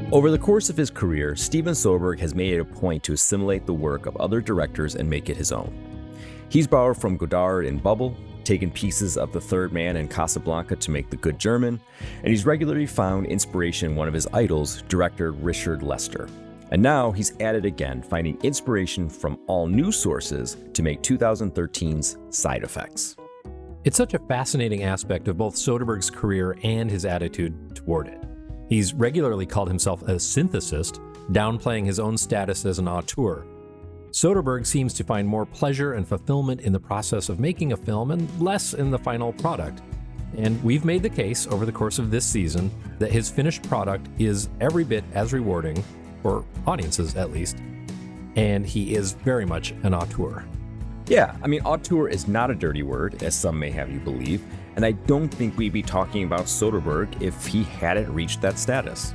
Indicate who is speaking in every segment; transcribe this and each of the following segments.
Speaker 1: Over the course of his career, Steven Soderbergh has made it a point to assimilate the work of other directors and make it his own. He's borrowed from Godard in Bubble, taken pieces of The Third Man and Casablanca to make The Good German, and he's regularly found inspiration in one of his idols, director Richard Lester. And now he's at it again, finding inspiration from all new sources to make 2013's Side Effects.
Speaker 2: It's such a fascinating aspect of both Soderbergh's career and his attitude toward it. He's regularly called himself a synthesist, downplaying his own status as an auteur. Soderbergh seems to find more pleasure and fulfillment in the process of making a film and less in the final product. And we've made the case over the course of this season that his finished product is every bit as rewarding, for audiences at least, and he is very much an auteur.
Speaker 1: Yeah, I mean, auteur is not a dirty word, as some may have you believe, and I don't think we'd be talking about Soderbergh if he hadn't reached that status.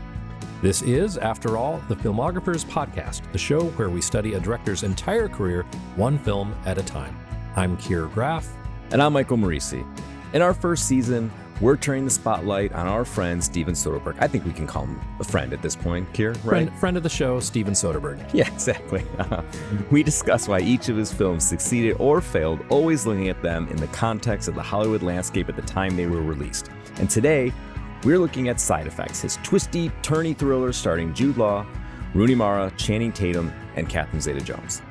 Speaker 2: This is, after all, the Filmographers podcast, the show where we study a director's entire career, one film at a time. I'm Keir Graff.
Speaker 1: And I'm Michael Moreci. In our first season, we're turning the spotlight on our friend Steven Soderbergh. I think we can call him a friend at this point, Keir, right?
Speaker 2: Friend of the show, Steven Soderbergh.
Speaker 1: Yeah, exactly. We discuss why each of his films succeeded or failed, always looking at them in the context of the Hollywood landscape at the time they were released. And today, we're looking at Side Effects, his twisty, turny thriller starring Jude Law, Rooney Mara, Channing Tatum, and Catherine Zeta-Jones.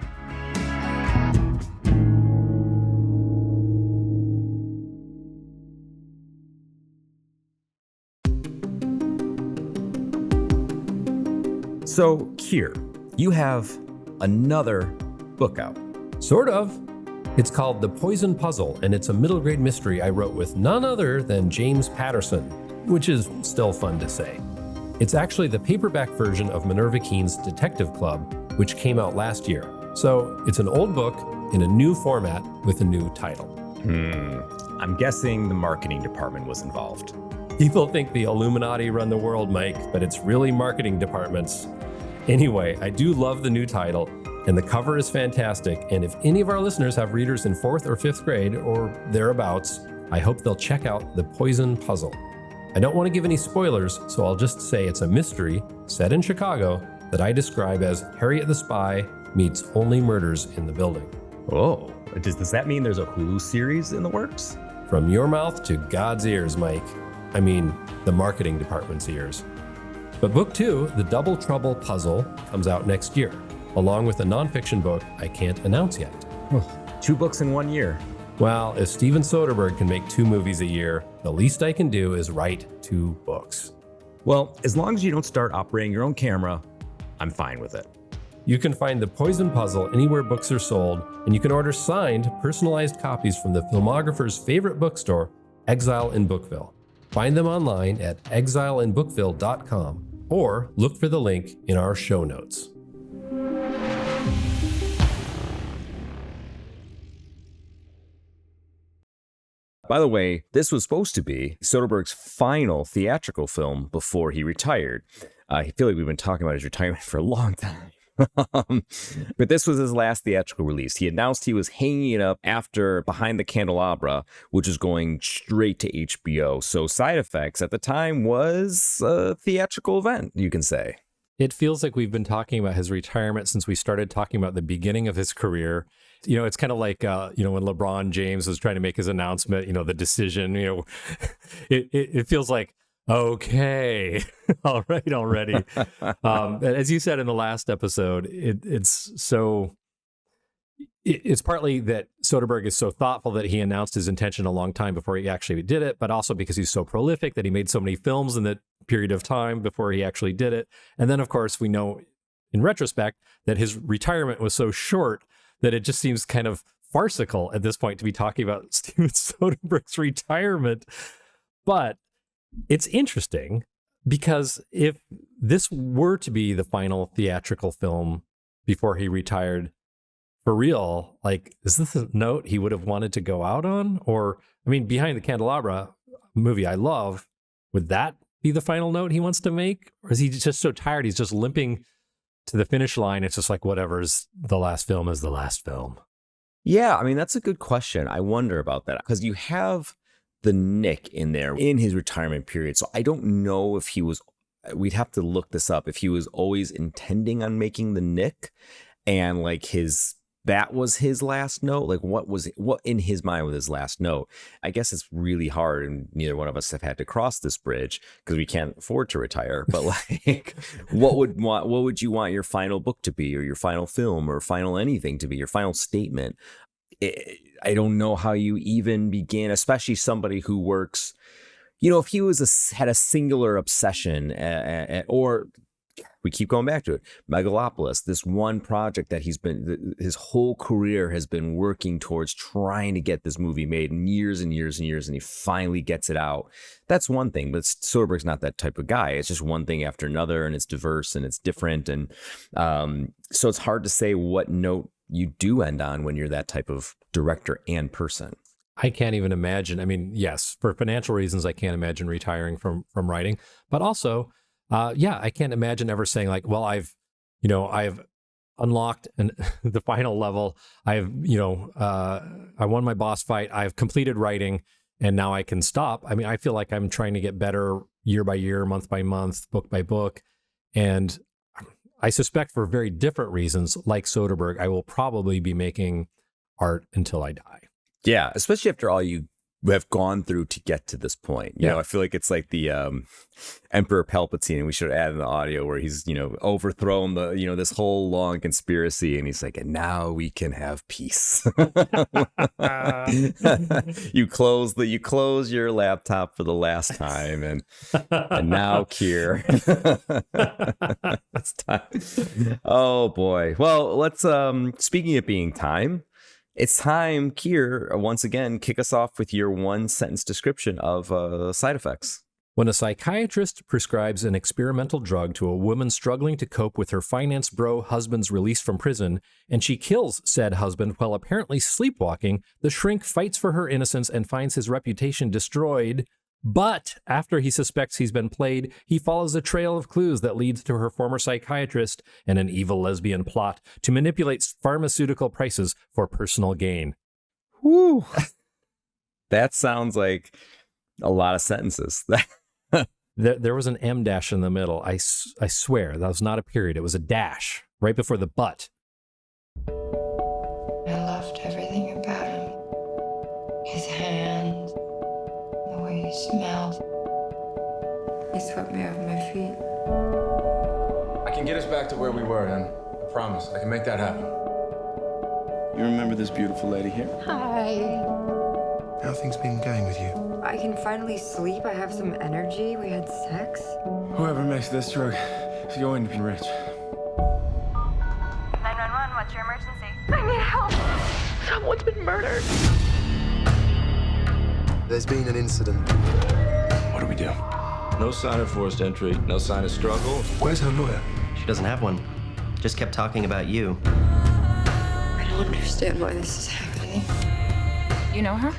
Speaker 1: So, Keir, you have another book out.
Speaker 2: Sort of. It's called The Poison Puzzle, and it's a middle grade mystery I wrote with none other than James Patterson, which is still fun to say. It's actually the paperback version of Minerva Keene's Detective Club, which came out last year. So it's an old book in a new format with a new title.
Speaker 1: I'm guessing the marketing department was involved.
Speaker 2: People think the Illuminati run the world, Mike, but it's really marketing departments. Anyway, I do love the new title, and the cover is fantastic, and if any of our listeners have readers in 4th or 5th grade or thereabouts, I hope they'll check out The Poison Puzzle. I don't want to give any spoilers, so I'll just say it's a mystery set in Chicago that I describe as Harriet the Spy meets Only Murders in the Building.
Speaker 1: Oh, does that mean there's a Hulu series in the works?
Speaker 2: From your mouth to God's ears, Mike. I mean, the marketing department's ears. But book 2, The Double Trouble Puzzle, comes out next year, along with a nonfiction book I can't announce yet.
Speaker 1: 2 books in 1 year.
Speaker 2: Well, if Steven Soderbergh can make 2 movies a year, the least I can do is write 2 books.
Speaker 1: Well, as long as you don't start operating your own camera, I'm fine with it.
Speaker 2: You can find The Poison Puzzle anywhere books are sold, and you can order signed, personalized copies from the Filmographer's favorite bookstore, Exile in Bookville. Find them online at exileinbookville.com or look for the link in our show notes.
Speaker 1: By the way, this was supposed to be Soderbergh's final theatrical film before he retired. I feel like we've been talking about his retirement for a long time. But this was his last theatrical release. He announced he was hanging it up after Behind the Candelabra, which was going straight to HBO. So Side Effects at the time was a theatrical event, you can say.
Speaker 2: It feels like we've been talking about his retirement since we started talking about the beginning of his career. You know, it's kind of like, when LeBron James was trying to make his announcement, the decision, it feels like, okay, all right already. As you said in the last episode, it's partly that Soderbergh is so thoughtful that he announced his intention a long time before he actually did it, but also because he's so prolific that he made so many films in that period of time before he actually did it. And then, of course, we know in retrospect that his retirement was so short that it just seems kind of farcical at this point to be talking about Steven Soderbergh's retirement. But it's interesting because if this were to be the final theatrical film before he retired for real, like, is this a note he would have wanted to go out on? Or, I mean, Behind the Candelabra, movie I love, would that be the final note he wants to make? Or is he just so tired he's just limping to the finish line? It's just like, whatever's the last film is the last film.
Speaker 1: Yeah, I mean, that's a good question. I wonder about that because you have the Nick in there in his retirement period. So I don't know if he was we'd have to look this up, if he was always intending on making the Nick, and like that was his last note. Like what in his mind was his last note? I guess it's really hard, and neither one of us have had to cross this bridge because we can't afford to retire. But like, what would you want your final book to be, or your final film, or final anything to be, your final statement? I don't know how you even begin, especially somebody who works, if he had a singular obsession, or we keep going back to it, Megalopolis, this one project that his whole career has been working towards trying to get this movie made, and years and years and years, and he finally gets it out. That's one thing, but Soderbergh's not that type of guy. It's just one thing after another, and it's diverse and it's different. And so it's hard to say what note you do end on when you're that type of director and person.
Speaker 2: I can't even imagine. I mean, yes, for financial reasons, I can't imagine retiring from writing, but also, I can't imagine ever saying like, well, I've unlocked the final level. I won my boss fight. I've completed writing, and now I can stop. I mean, I feel like I'm trying to get better year by year, month by month, book by book. And I suspect for very different reasons, like Soderbergh, I will probably be making art until I die.
Speaker 1: Yeah, especially after all you have gone through to get to this point. You know, I feel like it's like the Emperor Palpatine. We should add in the audio where he's, overthrown this whole long conspiracy, and he's like, and now we can have peace. You close your laptop for the last time, and now Keir. It's time. Oh boy. Well, let's speaking of being time, it's time, Keir, once again, kick us off with your one-sentence description of side effects.
Speaker 2: When a psychiatrist prescribes an experimental drug to a woman struggling to cope with her finance bro husband's release from prison, and she kills said husband while apparently sleepwalking, the shrink fights for her innocence and finds his reputation destroyed. But after he suspects he's been played, he follows a trail of clues that leads to her former psychiatrist and an evil lesbian plot to manipulate pharmaceutical prices for personal gain.
Speaker 1: Whew. That sounds like a lot of sentences.
Speaker 2: There was an M dash in the middle. I swear, that was not a period. It was a dash right before the but.
Speaker 3: I loved everything about him. His hands, the way he smelled. He swept me off my feet.
Speaker 4: I can get us back to where we were, Em. I promise. I can make that happen.
Speaker 5: You remember this beautiful lady here?
Speaker 3: Hi.
Speaker 5: How have things been going with you?
Speaker 3: I can finally sleep. I have some energy. We had sex.
Speaker 4: Whoever makes this drug is going to be rich.
Speaker 6: 911, what's your emergency?
Speaker 3: I need help. Someone's been murdered.
Speaker 5: There's been an incident.
Speaker 4: What do we do?
Speaker 7: No sign of forced entry, no sign of struggle.
Speaker 5: Where's her lawyer?
Speaker 8: She doesn't have one. Just kept talking about you.
Speaker 3: I don't understand why this is happening.
Speaker 6: You know her?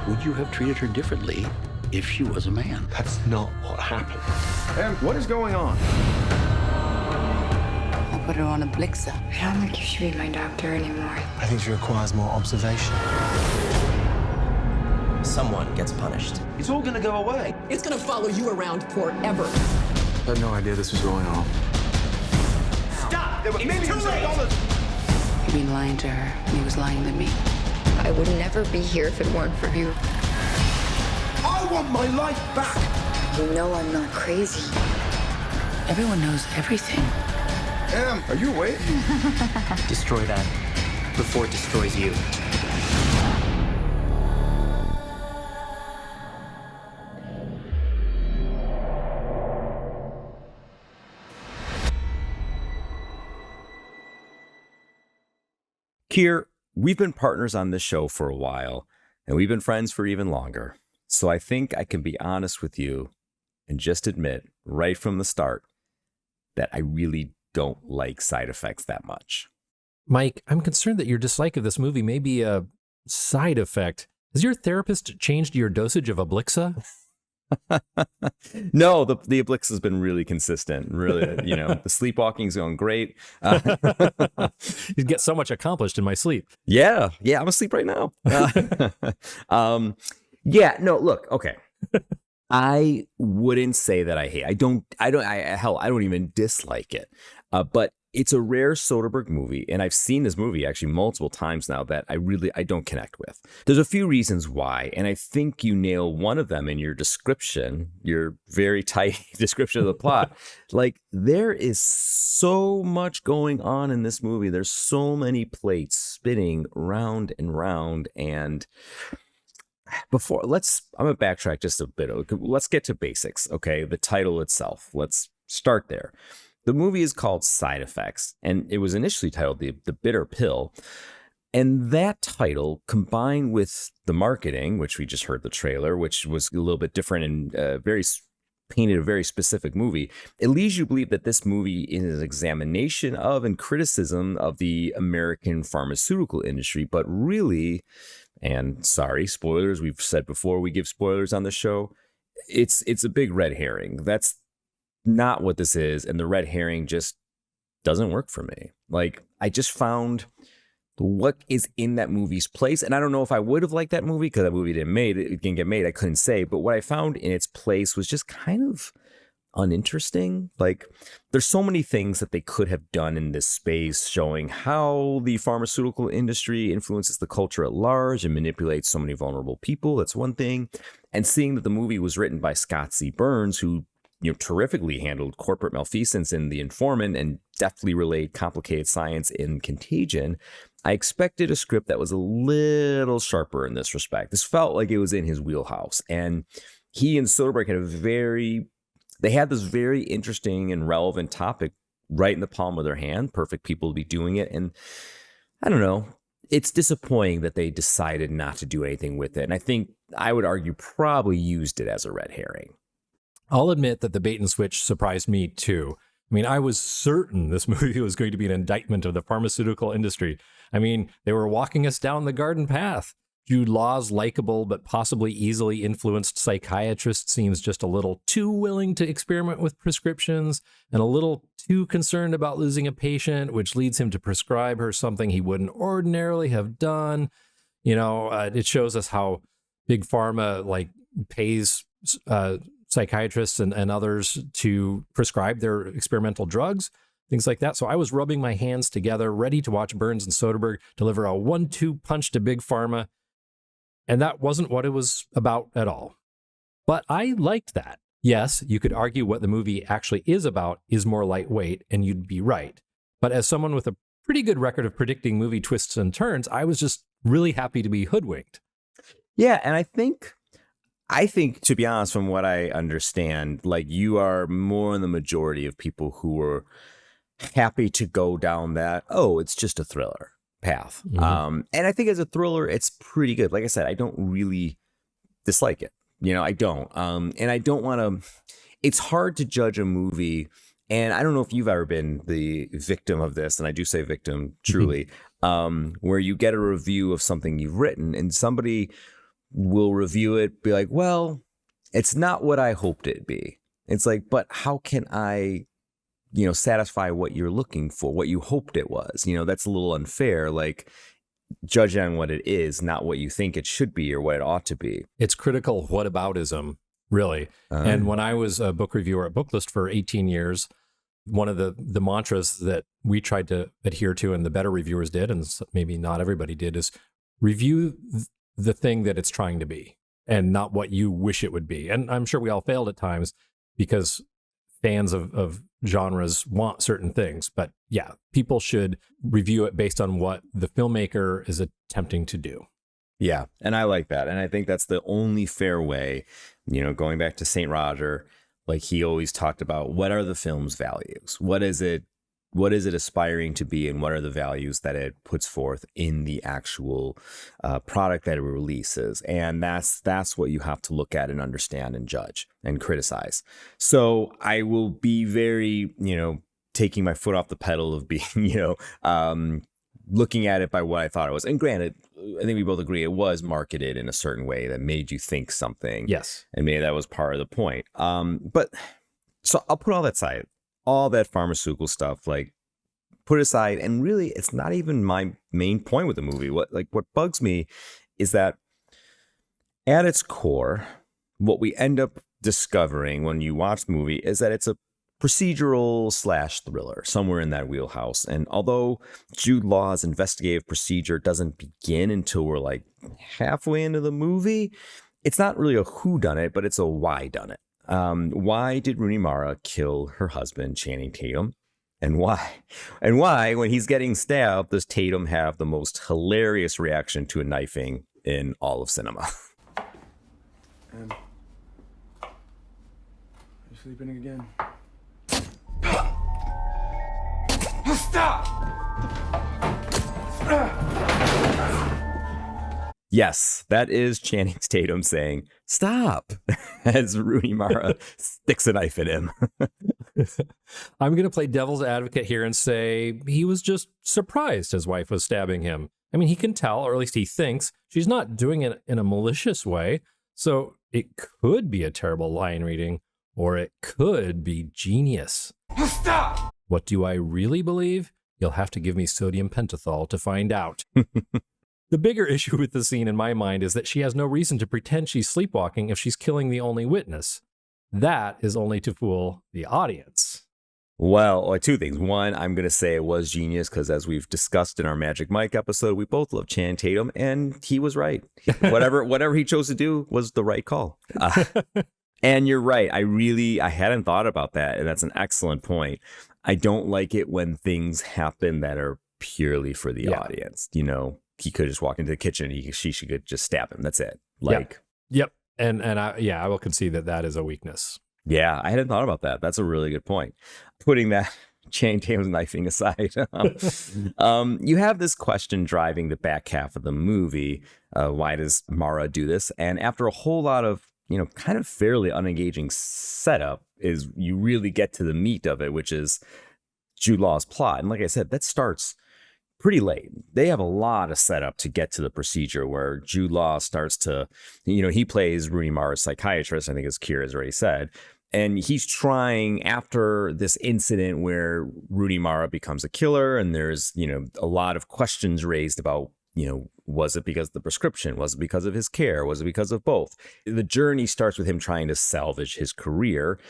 Speaker 9: Would you have treated her differently if she was a man?
Speaker 5: That's not what happened.
Speaker 4: Em, what is going on?
Speaker 3: I'll put her on a Blixa. I don't think you should be my doctor anymore.
Speaker 5: I think she requires more observation.
Speaker 8: Someone gets punished.
Speaker 5: It's all gonna go away.
Speaker 10: It's gonna follow you around forever.
Speaker 4: I had no idea this was going on.
Speaker 5: Stop! There were millions of dollars!
Speaker 3: You've been lying to her, and he was lying to me. I would never be here if it weren't for you.
Speaker 5: I want my life back!
Speaker 3: You know I'm not crazy. Everyone knows everything.
Speaker 4: Em, are you awake?
Speaker 8: Destroy that before it destroys you.
Speaker 1: Keir, we've been partners on this show for a while, and we've been friends for even longer. So I think I can be honest with you and just admit right from the start that I really don't like side effects that much.
Speaker 2: Mike, I'm concerned that your dislike of this movie may be a side effect. Has your therapist changed your dosage of Ablixa?
Speaker 1: No, the Ablixa has been really consistent. Really, the sleepwalking's going great.
Speaker 2: You get so much accomplished in my sleep.
Speaker 1: Yeah, I'm asleep right now. No, look, okay. I wouldn't say that I hate. I don't even dislike it. But it's a rare Soderbergh movie, and I've seen this movie actually multiple times now that I don't connect with. There's a few reasons why, and I think you nail one of them in your description, your very tight description of the plot. Like, there is so much going on in this movie. There's so many plates spinning round and round, and I'm gonna backtrack just a bit. Let's get to basics. Okay, the title itself. Let's start there. The movie is called Side Effects, and it was initially titled The Bitter Pill. And that title, combined with the marketing, which we just heard the trailer, which was a little bit different and painted a very specific movie, it leads you to believe that this movie is an examination of and criticism of the American pharmaceutical industry. But really, and sorry, spoilers, we've said before we give spoilers on the show, it's a big red herring. That's not what this is, and the red herring just doesn't work for me. Like, I just found what is in that movie's place, and I don't know if I would have liked that movie because that movie didn't get made. I couldn't say, but what I found in its place was just kind of uninteresting. Like, there's so many things that they could have done in this space, showing how the pharmaceutical industry influences the culture at large and manipulates so many vulnerable people. That's one thing. And seeing that the movie was written by Scott C. Burns, who terrifically handled corporate malfeasance in The Informant and deftly relayed complicated science in Contagion, I expected a script that was a little sharper in this respect. This felt like it was in his wheelhouse, and he and Soderbergh had this very interesting and relevant topic right in the palm of their hand. Perfect people to be doing it, and I don't know. It's disappointing that they decided not to do anything with it, and I think I would argue probably used it as a red herring.
Speaker 2: I'll admit that the bait and switch surprised me too. I mean, I was certain this movie was going to be an indictment of the pharmaceutical industry. I mean, they were walking us down the garden path. Jude Law's likable but possibly easily influenced psychiatrist seems just a little too willing to experiment with prescriptions and a little too concerned about losing a patient, which leads him to prescribe her something he wouldn't ordinarily have done. It shows us how big pharma pays psychiatrists and others to prescribe their experimental drugs, things like that. So I was rubbing my hands together, ready to watch Burns and Soderbergh deliver a 1-2 punch to big pharma. And that wasn't what it was about at all. But I liked that. Yes, you could argue what the movie actually is about is more lightweight, and you'd be right. But as someone with a pretty good record of predicting movie twists and turns, I was just really happy to be hoodwinked.
Speaker 1: Yeah, and I think, to be honest, from what I understand, you are more in the majority of people who were happy to go down that, it's just a thriller path. Mm-hmm. And I think as a thriller, it's pretty good. Like I said, I don't really dislike it. I don't. And I don't want to, it's hard to judge a movie. And I don't know if you've ever been the victim of this, and I do say victim truly, where you get a review of something you've written and somebody will review it, be like, well, it's not what I hoped it'd be. It's like, but how can I, satisfy what you're looking for, what you hoped it was? That's a little unfair. Judge on what it is, not what you think it should be or what it ought to be.
Speaker 2: It's critical whataboutism, really. And when I was a book reviewer at Booklist for 18 years, one of the mantras that we tried to adhere to, and the better reviewers did, and maybe not everybody did, is review the thing that it's trying to be and not what you wish it would be. And I'm sure we all failed at times because fans of genres want certain things. But yeah, people should review it based on what the filmmaker is attempting to do.
Speaker 1: Yeah, and I like that. And I think that's the only fair way, going back to St. Roger, he always talked about what are the film's values? What is it aspiring to be, and what are the values that it puts forth in the actual product that it releases? And that's what you have to look at and understand and judge and criticize. So I will be very, taking my foot off the pedal of being, looking at it by what I thought it was. And granted, I think we both agree it was marketed in a certain way that made you think something.
Speaker 2: Yes.
Speaker 1: And maybe that was part of the point. But so I'll put all that aside. All that pharmaceutical stuff, put aside, and really, it's not even my main point with the movie. What bugs me is that at its core, what we end up discovering when you watch the movie is that it's a procedural / thriller, somewhere in that wheelhouse. And although Jude Law's investigative procedure doesn't begin until we're like halfway into the movie, it's not really a whodunit, but it's a whydunit. Why did Rooney Mara kill her husband, Channing Tatum? And why? And why, when he's getting stabbed, does Tatum have the most hilarious reaction to a knifing in all of cinema?
Speaker 4: Are you sleeping again? Stop!
Speaker 1: Yes, that is Channing Tatum saying, stop, as Rooney Mara sticks a knife in him.
Speaker 2: I'm going to play devil's advocate here and say he was just surprised his wife was stabbing him. I mean, he can tell, or at least he thinks, she's not doing it in a malicious way. So it could be a terrible line reading, or it could be genius.
Speaker 4: Stop!
Speaker 2: What do I really believe? You'll have to give me sodium pentothal to find out. The bigger issue with the scene in my mind is that she has no reason to pretend she's sleepwalking if she's killing the only witness. That is only to fool the audience.
Speaker 1: Well, two things. One, I'm going to say it was genius because, as we've discussed in our Magic Mike episode, we both love Channing Tatum, and he was right. Whatever he chose to do was the right call. And you're right. I hadn't thought about that, and that's an excellent point. I don't like it when things happen that are purely for the audience. You know, he could just walk into the kitchen. She could just stab him. That's it.
Speaker 2: Yep. And I will concede that is a weakness.
Speaker 1: Yeah, I hadn't thought about that. That's a really good point. Putting that Channing Tatum's knifing aside, you have this question driving the back half of the movie. Why does Mara do this? And after a whole lot of, kind of fairly unengaging setup, is you really get to the meat of it, which is Jude Law's plot. And like I said, that starts pretty late. They have a lot of setup to get to the procedure where Jude Law starts to, he plays Rooney Mara's psychiatrist, I think as Keir has already said. And he's trying, after this incident where Rooney Mara becomes a killer, and there's, a lot of questions raised about, was it because of the prescription? Was it because of his care? Was it because of both? The journey starts with him trying to salvage his career.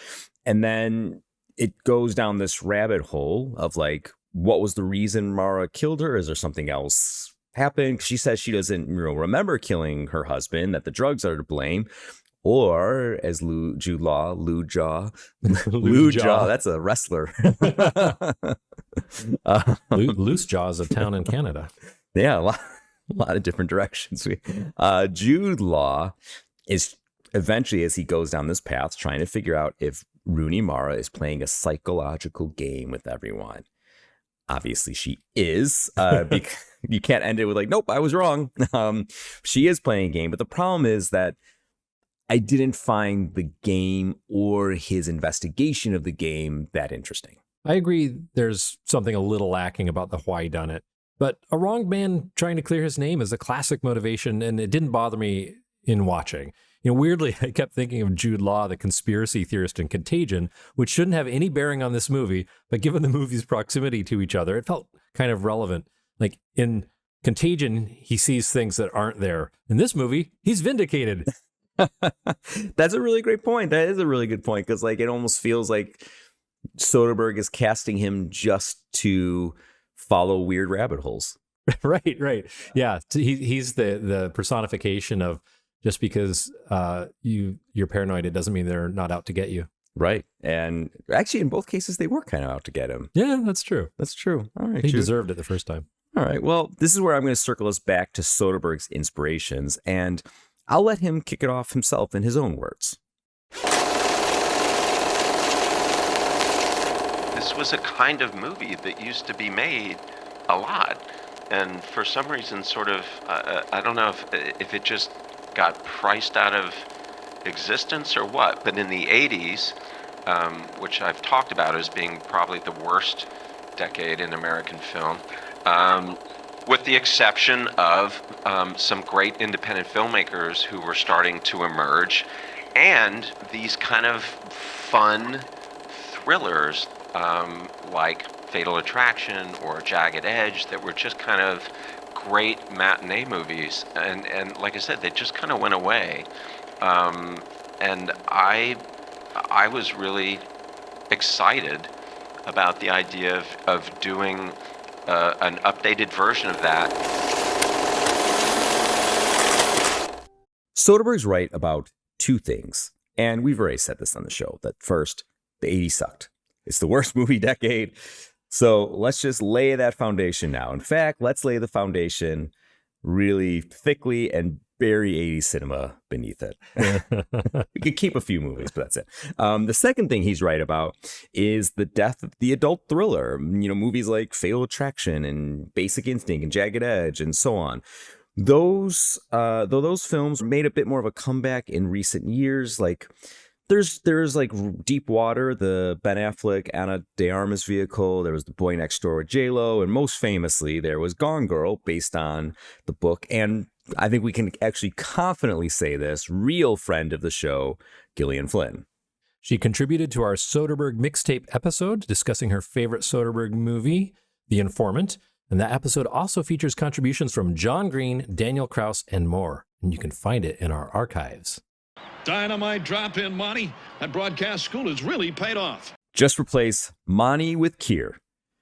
Speaker 1: And then it goes down this rabbit hole of like, what was the reason Mara killed her? Is there something else happened? She says she doesn't remember killing her husband, that the drugs are to blame. Or, as Jude Law, Lou Jaw, that's a wrestler.
Speaker 2: Loose Jaw is a town in Canada.
Speaker 1: Yeah, a lot of different directions. Jude Law is eventually, as he goes down this path, trying to figure out if Rooney Mara is playing a psychological game with everyone. Obviously, she is. You can't end it with like, nope, I was wrong. She is playing a game. But the problem is that I didn't find the game or his investigation of the game that interesting.
Speaker 2: I agree there's something a little lacking about the why done it. But a wronged man trying to clear his name is a classic motivation, and it didn't bother me in watching. Weirdly, I kept thinking of Jude Law, the conspiracy theorist in Contagion, which shouldn't have any bearing on this movie, but given the movie's proximity to each other, it felt kind of relevant. Like in Contagion, he sees things that aren't there. In this movie, he's vindicated.
Speaker 1: That's a really great point. That is a really good point, because like it almost feels like Soderbergh is casting him just to follow weird rabbit holes.
Speaker 2: Right. Yeah, he's the personification of just because you're paranoid, it doesn't mean they're not out to get you.
Speaker 1: Right. And actually, in both cases, they were kind of out to get him.
Speaker 2: Yeah, that's true.
Speaker 1: All right.
Speaker 2: He deserved it the first time.
Speaker 1: All right. Well, this is where I'm going to circle us back to Soderbergh's inspirations, and I'll let him kick it off himself in his own words.
Speaker 11: This was a kind of movie that used to be made a lot. And for some reason, sort of, I don't know if it just got priced out of existence or what, but in the 80s, which I've talked about as being probably the worst decade in American film, with the exception of some great independent filmmakers who were starting to emerge, and these kind of fun thrillers like Fatal Attraction or Jagged Edge that were just kind of great matinee movies. And like I said, they just kind of went away. and I was really excited about the idea of doing an updated version of that.
Speaker 1: Soderbergh's right about two things, and we've already said this on the show, that first, the 80s sucked. It's the worst movie decade. So let's just lay that foundation now. In fact, let's lay the foundation really thickly and bury 80s cinema beneath it. We could keep a few movies, but that's it. The second thing he's right about is the death of the adult thriller. Movies like Fatal Attraction and Basic Instinct and Jagged Edge and so on. Though those films made a bit more of a comeback in recent years, like there's like Deep Water, the Ben Affleck, Ana de Armas vehicle. There was The Boy Next Door with J-Lo, and most famously, there was Gone Girl, based on the book. And I think we can actually confidently say this, real friend of the show, Gillian Flynn.
Speaker 2: She contributed to our Soderbergh mixtape episode discussing her favorite Soderbergh movie, The Informant. And that episode also features contributions from John Green, Daniel Krauss, and more. And you can find it in our archives.
Speaker 12: Dynamite drop-in, Monty. That broadcast school has really paid off.
Speaker 1: Just replace Monty with Keir.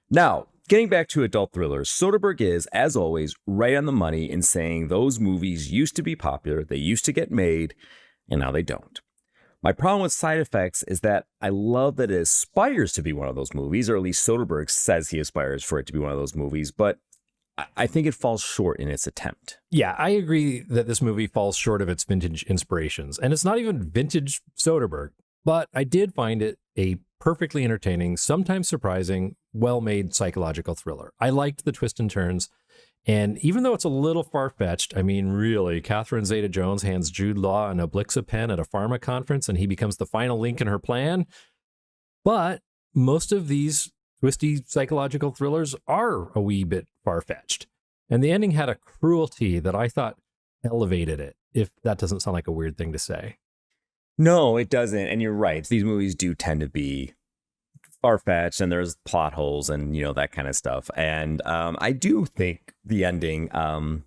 Speaker 1: Now, getting back to adult thrillers, Soderbergh is, as always, right on the money in saying those movies used to be popular, they used to get made, and now they don't. My problem with Side Effects is that I love that it aspires to be one of those movies, or at least Soderbergh says he aspires for it to be one of those movies, but I think it falls short in its attempt.
Speaker 2: Yeah, I agree that this movie falls short of its vintage inspirations, and it's not even vintage Soderbergh, but I did find it a perfectly entertaining, sometimes surprising, well-made psychological thriller. I liked the twists and turns, and even though it's a little far-fetched, I mean, really, Catherine Zeta-Jones hands Jude Law an Oblixa pen at a pharma conference, and he becomes the final link in her plan. But most of these twisty psychological thrillers are a wee bit far-fetched. And the ending had a cruelty that I thought elevated it, if that doesn't sound like a weird thing to say.
Speaker 1: No, it doesn't. And you're right. These movies do tend to be far-fetched, and there's plot holes and, that kind of stuff. And I do think the ending, I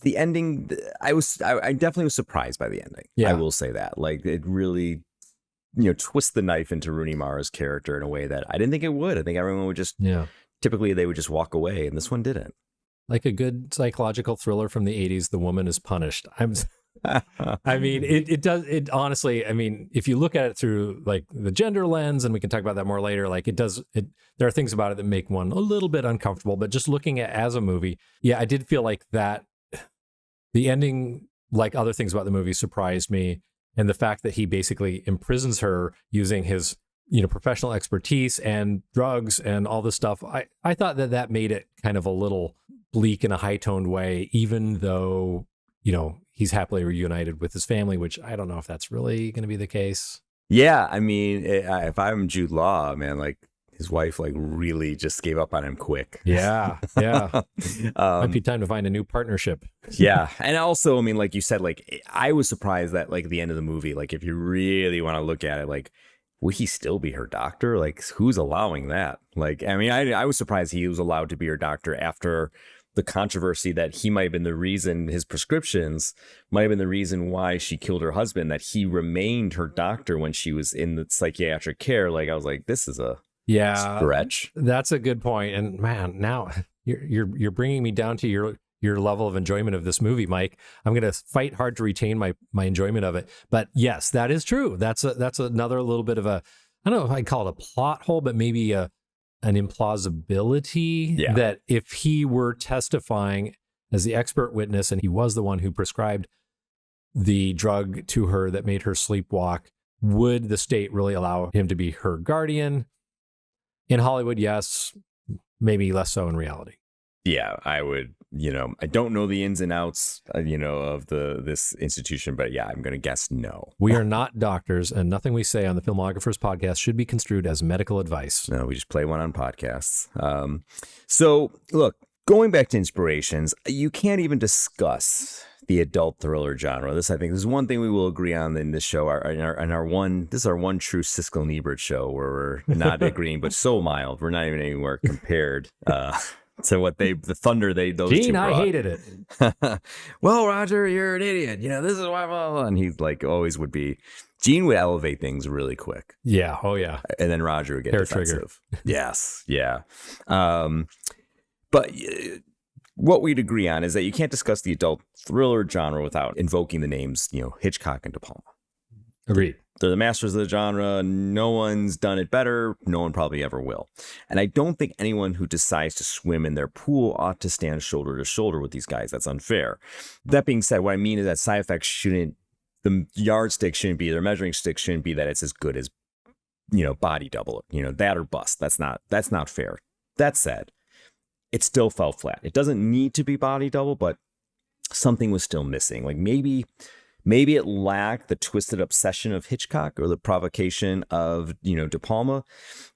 Speaker 1: definitely was surprised by the ending. Yeah. I will say that. Like, it really, twist the knife into Rooney Mara's character in a way that I didn't think it would. I think everyone would just, typically they would just walk away, and this one didn't.
Speaker 2: Like a good psychological thriller from the 80s, the woman is punished. I mean, it does, honestly, I mean, if you look at it through like the gender lens, and we can talk about that more later, like there are things about it that make one a little bit uncomfortable, but just looking at it as a movie, yeah, I did feel like that the ending, like other things about the movie, surprised me. And the fact that he basically imprisons her using his, professional expertise and drugs and all this stuff. I thought that made it kind of a little bleak in a high-toned way, even though, he's happily reunited with his family, which I don't know if that's really going to be the case.
Speaker 1: Yeah, I mean, if I'm Jude Law, man, like his wife, like really just gave up on him quick.
Speaker 2: Yeah. Might be time to find a new partnership.
Speaker 1: Yeah, and also, I mean, like you said, like I was surprised that like the end of the movie, like if you really want to look at it, like would he still be her doctor? Like who's allowing that? Like, I mean, I was surprised he was allowed to be her doctor after the controversy that he might have been the reason, his prescriptions might have been the reason why she killed her husband, that he remained her doctor when she was in the psychiatric care. Like, I was like, this is a stretch.
Speaker 2: That's a good point. And man, now you're bringing me down to your level of enjoyment of this movie, Mike. I'm going to fight hard to retain my enjoyment of it. But yes, that is true. That's another little bit of a, I don't know if I'd call it a plot hole, but maybe an implausibility that if he were testifying as the expert witness and he was the one who prescribed the drug to her that made her sleepwalk, would the state really allow him to be her guardian? In Hollywood, yes. Maybe less so in reality.
Speaker 1: Yeah, I would, I don't know the ins and outs, of this institution, but yeah, I'm going to guess no.
Speaker 2: We are not doctors, and nothing we say on the Filmographers podcast should be construed as medical advice.
Speaker 1: No, we just play one on podcasts. So look, going back to inspirations, you can't even discuss the adult thriller genre. I think this is one thing we will agree on in this show. This is our one true Siskel and Ebert show where we're not agreeing, but so mild. We're not even anywhere compared. to the thunder those
Speaker 2: Gene,
Speaker 1: two brought.
Speaker 2: I hated it.
Speaker 1: Well, Roger, you're an idiot. This is why, blah, blah. And he's like, always would be. Gene would elevate things really quick.
Speaker 2: Yeah. Oh, yeah.
Speaker 1: And then Roger would get
Speaker 2: Hair
Speaker 1: defensive. Trigger. Yes. Yeah. But what we'd agree on is that you can't discuss the adult thriller genre without invoking the names, Hitchcock and De Palma.
Speaker 2: Agreed.
Speaker 1: They're the masters of the genre. No one's done it better. No one probably ever will. And I don't think anyone who decides to swim in their pool ought to stand shoulder to shoulder with these guys. That's unfair. That being said, what I mean is that side effects the yardstick shouldn't be, their measuring stick shouldn't be that it's as good as, Body Double, that or bust. That's not fair. That said, it still fell flat. It doesn't need to be Body Double, but something was still missing. Like maybe it lacked the twisted obsession of Hitchcock or the provocation of, De Palma.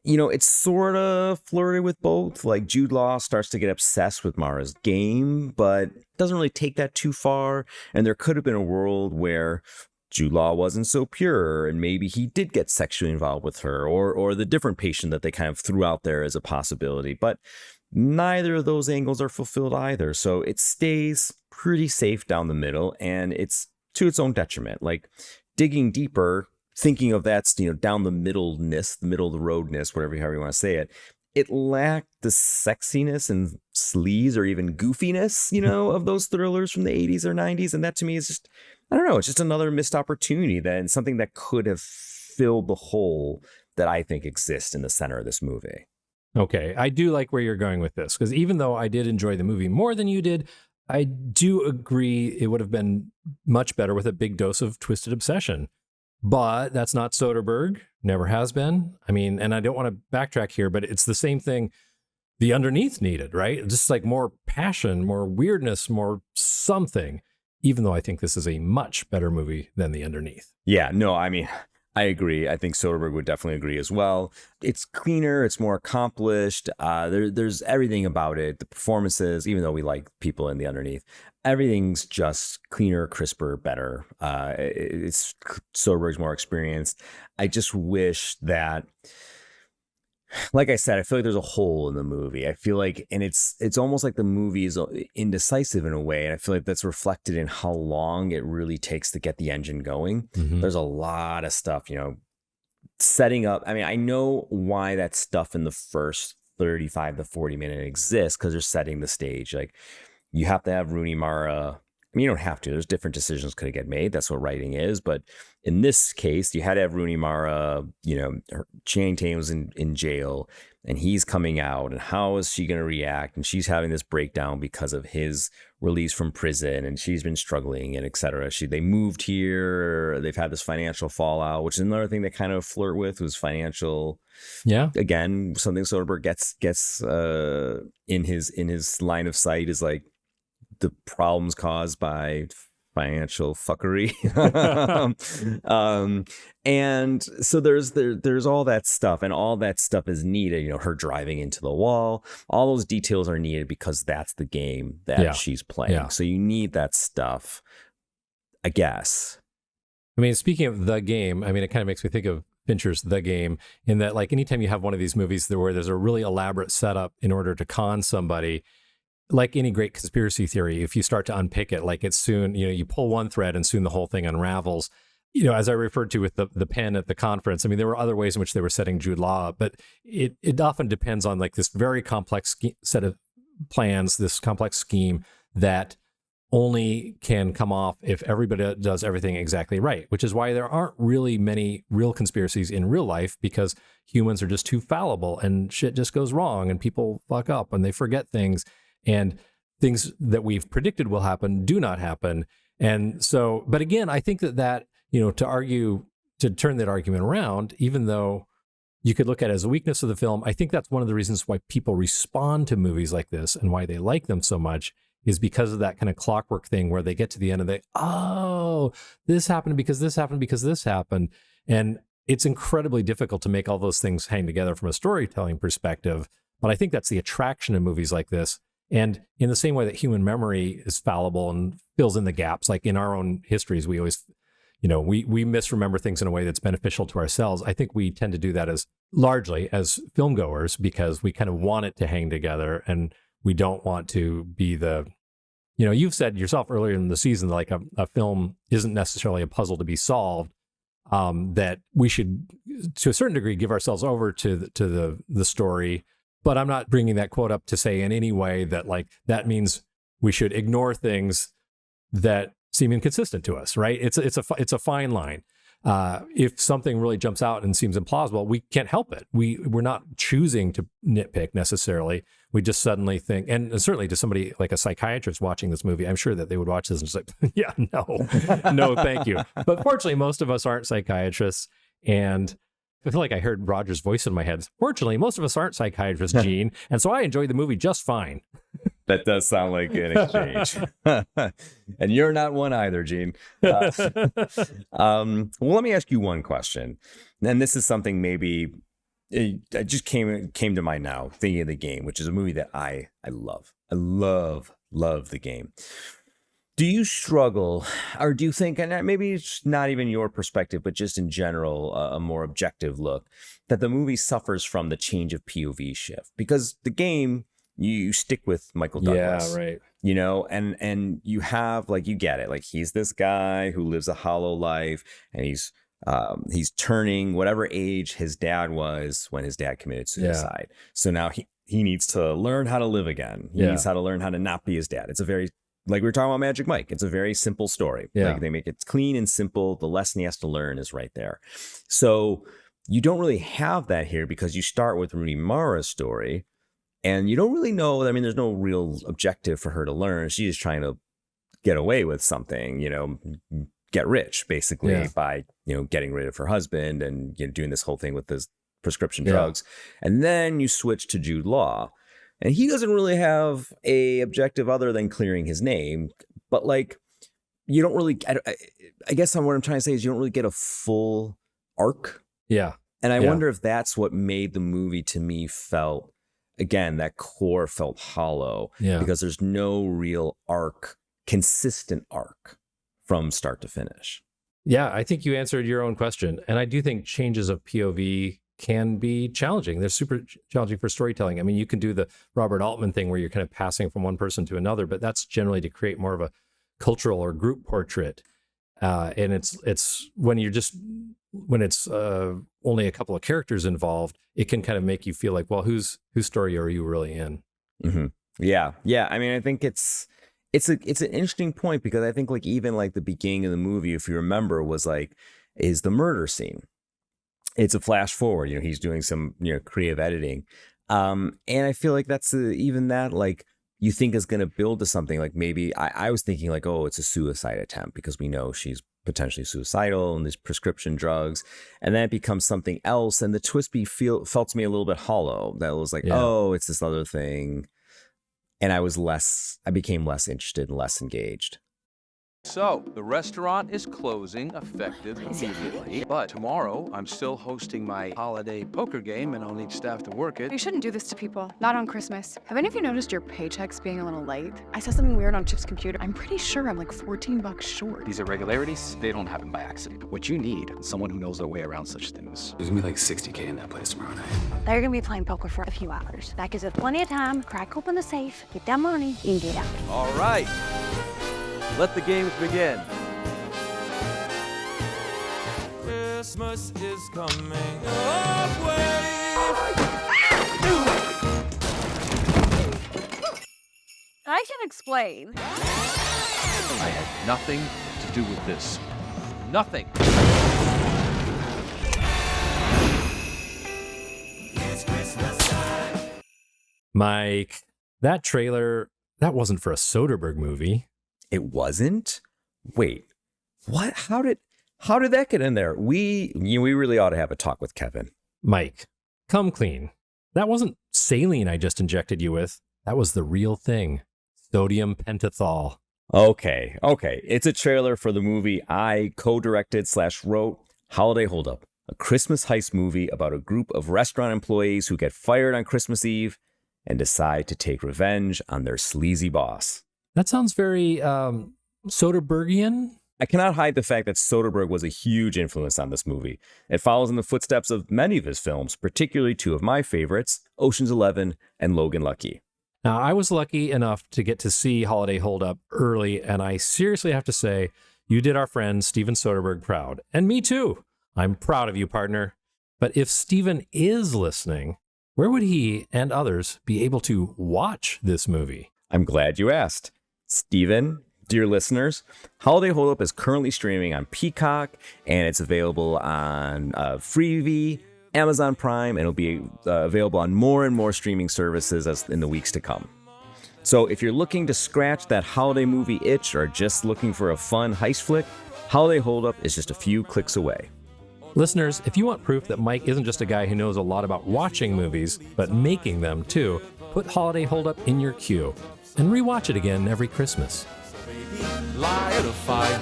Speaker 1: It's sort of flirted with both. Like Jude Law starts to get obsessed with Mara's game, but doesn't really take that too far. And there could have been a world where Jude Law wasn't so pure and maybe he did get sexually involved with her or the different patient that they kind of threw out there as a possibility. But neither of those angles are fulfilled either. So it stays pretty safe down the middle, and it's to its own detriment. Like digging deeper, thinking of that's, down the middle-ness, the middle of the roadness, however you want to say it, it lacked the sexiness and sleaze or even goofiness, of those thrillers from the 80s or 90s. And that to me is just, I don't know, it's just another missed opportunity and something that could have filled the hole that I think exists in the center of this movie.
Speaker 2: Okay, I do like where you're going with this, because even though I did enjoy the movie more than you did, I do agree it would have been much better with a big dose of twisted obsession. But that's not Soderbergh, never has been. I mean, and I don't want to backtrack here, but it's the same thing The Underneath needed, right? Just like more passion, more weirdness, more something, even though I think this is a much better movie than The Underneath.
Speaker 1: Yeah, no, I mean, I agree. I think Soderbergh would definitely agree as well. It's cleaner. It's more accomplished. There's everything about it. The performances, even though we like people in The Underneath, everything's just cleaner, crisper, better. It's Soderbergh's more experienced. I just wish that, like I said, I feel like there's a hole in the movie. I feel like, and it's almost like the movie is indecisive in a way. And I feel like that's reflected in how long it really takes to get the engine going. Mm-hmm. There's a lot of stuff, setting up. I mean, I know why that stuff in the first 35 to 40 minutes exists, because they're setting the stage. Like you have to have Rooney Mara. I mean, you don't have to. There's different decisions could get made. That's what writing is. But in this case, you had to have Rooney Mara, Channing Tatum was in jail and he's coming out. And how is she going to react? And she's having this breakdown because of his release from prison. And she's been struggling and et cetera. They moved here. They've had this financial fallout, which is another thing they kind of flirt with, was financial. Yeah. Again, something Soderbergh gets in his line of sight is like, the problems caused by financial fuckery. And so there's all that stuff, and all that stuff is needed. Her driving into the wall, all those details are needed because that's the game that she's playing. Yeah. So you need that stuff, I guess.
Speaker 2: I mean, speaking of the game, I mean, it kind of makes me think of Fincher's The Game, in that like anytime you have one of these movies where there's a really elaborate setup in order to con somebody, like any great conspiracy theory, if you start to unpick it, like it's soon, you pull one thread and soon the whole thing unravels. As I referred to with the pen at the conference, I mean, there were other ways in which they were setting Jude Law up, but it often depends on like this very complex set of plans, this complex scheme that only can come off if everybody does everything exactly right, which is why there aren't really many real conspiracies in real life, because humans are just too fallible and shit just goes wrong and people fuck up and they forget things. And things that we've predicted will happen do not happen. And so, but again, I think that, to turn that argument around, even though you could look at it as a weakness of the film, I think that's one of the reasons why people respond to movies like this and why they like them so much, is because of that kind of clockwork thing where they get to the end and this happened because this happened because this happened. And it's incredibly difficult to make all those things hang together from a storytelling perspective. But I think that's the attraction of movies like this. And in the same way that human memory is fallible and fills in the gaps, like in our own histories, we always, we misremember things in a way that's beneficial to ourselves. I think we tend to do that largely as filmgoers, because we kind of want it to hang together and We don't want to be the, you've said yourself earlier in the season, like a film isn't necessarily a puzzle to be solved, that we should, to a certain degree, give ourselves over to the story. But I'm not bringing that quote up to say in any way that like that means we should ignore things that seem inconsistent to us, right? It's a fine line. If something really jumps out and seems implausible, we can't help it. We're not choosing to nitpick necessarily. We just suddenly think, and certainly to somebody like a psychiatrist watching this movie, I'm sure that they would watch this and just like, yeah, no, thank you. But fortunately, most of us aren't psychiatrists. And I feel like I heard Roger's voice in my head. Fortunately, most of us aren't psychiatrists, Gene. And so I enjoyed the movie just fine.
Speaker 1: That does sound like an exchange. And you're not one either, Gene. Well, let me ask you one question. And this is something maybe it just came to mind now, thinking of The Game, which is a movie that I love. I love The Game. Do you struggle, or do you think, and maybe it's not even your perspective, but just in general, a more objective look, that the movie suffers from the change of POV shift? Because The Game, you stick with Michael Douglas.
Speaker 2: Yeah, right.
Speaker 1: And you have, like, you get it. Like, he's this guy who lives a hollow life, and he's turning whatever age his dad was when his dad committed suicide. Yeah. So now he needs to learn how to live again. He needs how to learn how to not be his dad. It's a very, like we were talking about Magic Mike, it's a very simple story.
Speaker 2: Yeah.
Speaker 1: Like, they make it clean and simple. The lesson he has to learn is right there. So you don't really have that here because you start with Rooney Mara's story and you don't really know. I mean, there's no real objective for her to learn. She's just trying to get away with something, get rich basically by, getting rid of her husband and doing this whole thing with this prescription drugs. And then you switch to Jude Law. And he doesn't really have a objective other than clearing his name. But like, you don't really, I guess what I'm trying to say is you don't really get a full arc.
Speaker 2: Yeah.
Speaker 1: And I wonder if that's what made the movie to me felt, again, that core felt hollow.
Speaker 2: Yeah.
Speaker 1: Because there's no real arc, consistent arc from start to finish.
Speaker 2: Yeah, I think you answered your own question. And I do think changes of POV can be challenging. They're super challenging for storytelling. I mean, you can do the Robert Altman thing where you're kind of passing from one person to another, but that's generally to create more of a cultural or group portrait. And it's when it's only a couple of characters involved, it can kind of make you feel like, well, whose story are you really in?
Speaker 1: Mm-hmm. Yeah. I mean, I think it's an interesting point because I think like even like the beginning of the movie, if you remember, was like is the murder scene. It's a flash forward, he's doing some, creative editing. And I feel like that's even that, like, you think is going to build to something like maybe I was thinking like, oh, it's a suicide attempt because we know she's potentially suicidal and these prescription drugs. And then it becomes something else. And the twist felt to me a little bit hollow. That was like, oh, it's this other thing. And I became less interested and less engaged.
Speaker 13: So, the restaurant is closing, effective immediately. But tomorrow, I'm still hosting my holiday poker game, and I'll need staff to work it.
Speaker 14: You shouldn't do this to people, not on Christmas. Have any of you noticed your paychecks being a little late? I saw something weird on Chip's computer. I'm pretty sure I'm like $14 short.
Speaker 8: These irregularities, they don't happen by accident. What you need is someone who knows their way around such things.
Speaker 15: There's gonna be like 60K in that place tomorrow night.
Speaker 16: They're gonna be playing poker for a few hours. That gives us plenty of time, crack open the safe, get that money, and get out.
Speaker 13: All right. Let the games begin.
Speaker 17: Christmas is coming your way.
Speaker 18: I can explain.
Speaker 13: I had nothing to do with this. Nothing.
Speaker 17: It's Christmas time.
Speaker 2: Mike, that trailer, that wasn't for a Soderbergh movie.
Speaker 1: It wasn't? Wait, what? How did that get in there? We really ought to have a talk with Kevin.
Speaker 2: Mike, come clean. That wasn't saline I just injected you with. That was the real thing. Sodium pentothal.
Speaker 1: Okay. It's a trailer for the movie I co-directed/wrote, Holiday Holdup, a Christmas heist movie about a group of restaurant employees who get fired on Christmas Eve and decide to take revenge on their sleazy boss.
Speaker 2: That sounds very Soderberghian.
Speaker 1: I cannot hide the fact that Soderbergh was a huge influence on this movie. It follows in the footsteps of many of his films, particularly two of my favorites, Ocean's 11 and Logan Lucky.
Speaker 2: Now, I was lucky enough to get to see Holiday Hold Up early, and I seriously have to say, you did our friend Steven Soderbergh proud. And me too. I'm proud of you, partner. But if Steven is listening, where would he and others be able to watch this movie?
Speaker 1: I'm glad you asked. Steven, dear listeners, Holiday Hold Up is currently streaming on Peacock, and it's available on Freevee, Amazon Prime, and it'll be available on more and more streaming services in the weeks to come. So if you're looking to scratch that holiday movie itch or just looking for a fun heist flick, Holiday Hold Up is just a few clicks away.
Speaker 2: Listeners, if you want proof that Mike isn't just a guy who knows a lot about watching movies, but making them too, put Holiday Hold Up in your queue and rewatch it again every Christmas.
Speaker 17: Light a fire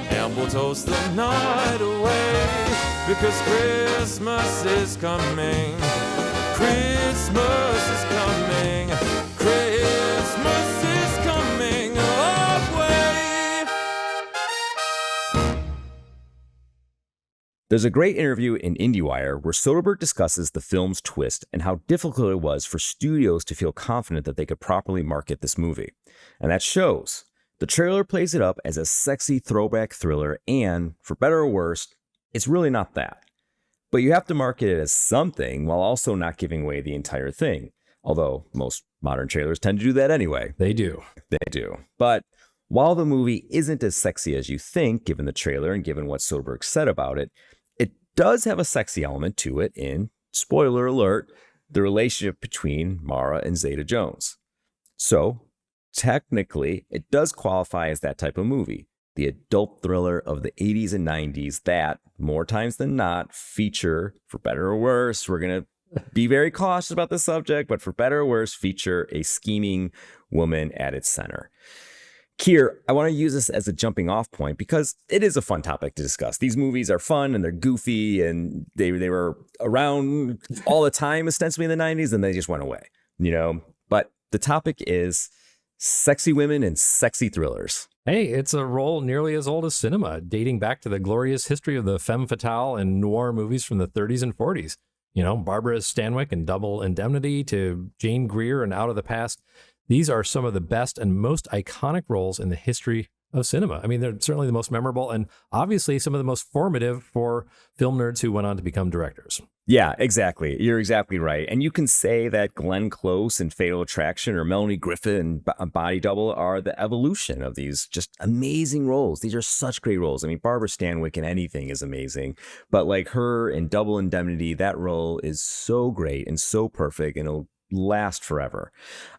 Speaker 17: and we'll toast the night away, because Christmas is coming. Christmas is coming. Christmas is coming away.
Speaker 1: There's a great interview in IndieWire where Soderbergh discusses the film's twist and how difficult it was for studios to feel confident that they could properly market this movie. And that shows. The trailer plays it up as a sexy throwback thriller, and, for better or worse, it's really not that. But you have to market it as something while also not giving away the entire thing. Although most modern trailers tend to do that anyway.
Speaker 2: They do.
Speaker 1: They do. But while the movie isn't as sexy as you think, given the trailer and given what Soderbergh said about it, it does have a sexy element to it in, spoiler alert, the relationship between Mara and Zeta-Jones. So, technically, it does qualify as that type of movie. The adult thriller of the 80s and 90s that, more times than not, feature, for better or worse, we're going to be very cautious about the subject, but for better or worse, feature a scheming woman at its center. Keir, I want to use this as a jumping off point because it is a fun topic to discuss. These movies are fun and they're goofy and they were around all the time, ostensibly in the 90s, and they just went away, you know? But the topic is sexy women and sexy thrillers.
Speaker 2: Hey, it's a role nearly as old as cinema, dating back to the glorious history of the femme fatale and noir movies from the 30s and 40s. You know, Barbara Stanwyck and Double Indemnity to Jane Greer and Out of the Past. These are some of the best and most iconic roles in the history of cinema. I mean, they're certainly the most memorable and obviously some of the most formative for film nerds who went on to become directors.
Speaker 1: Yeah, exactly. You're exactly right. And you can say that Glenn Close and Fatal Attraction or Melanie Griffith and Body Double are the evolution of these just amazing roles. These are such great roles. I mean, Barbara Stanwyck in anything is amazing, but like her in Double Indemnity, that role is so great and so perfect and it'll last forever.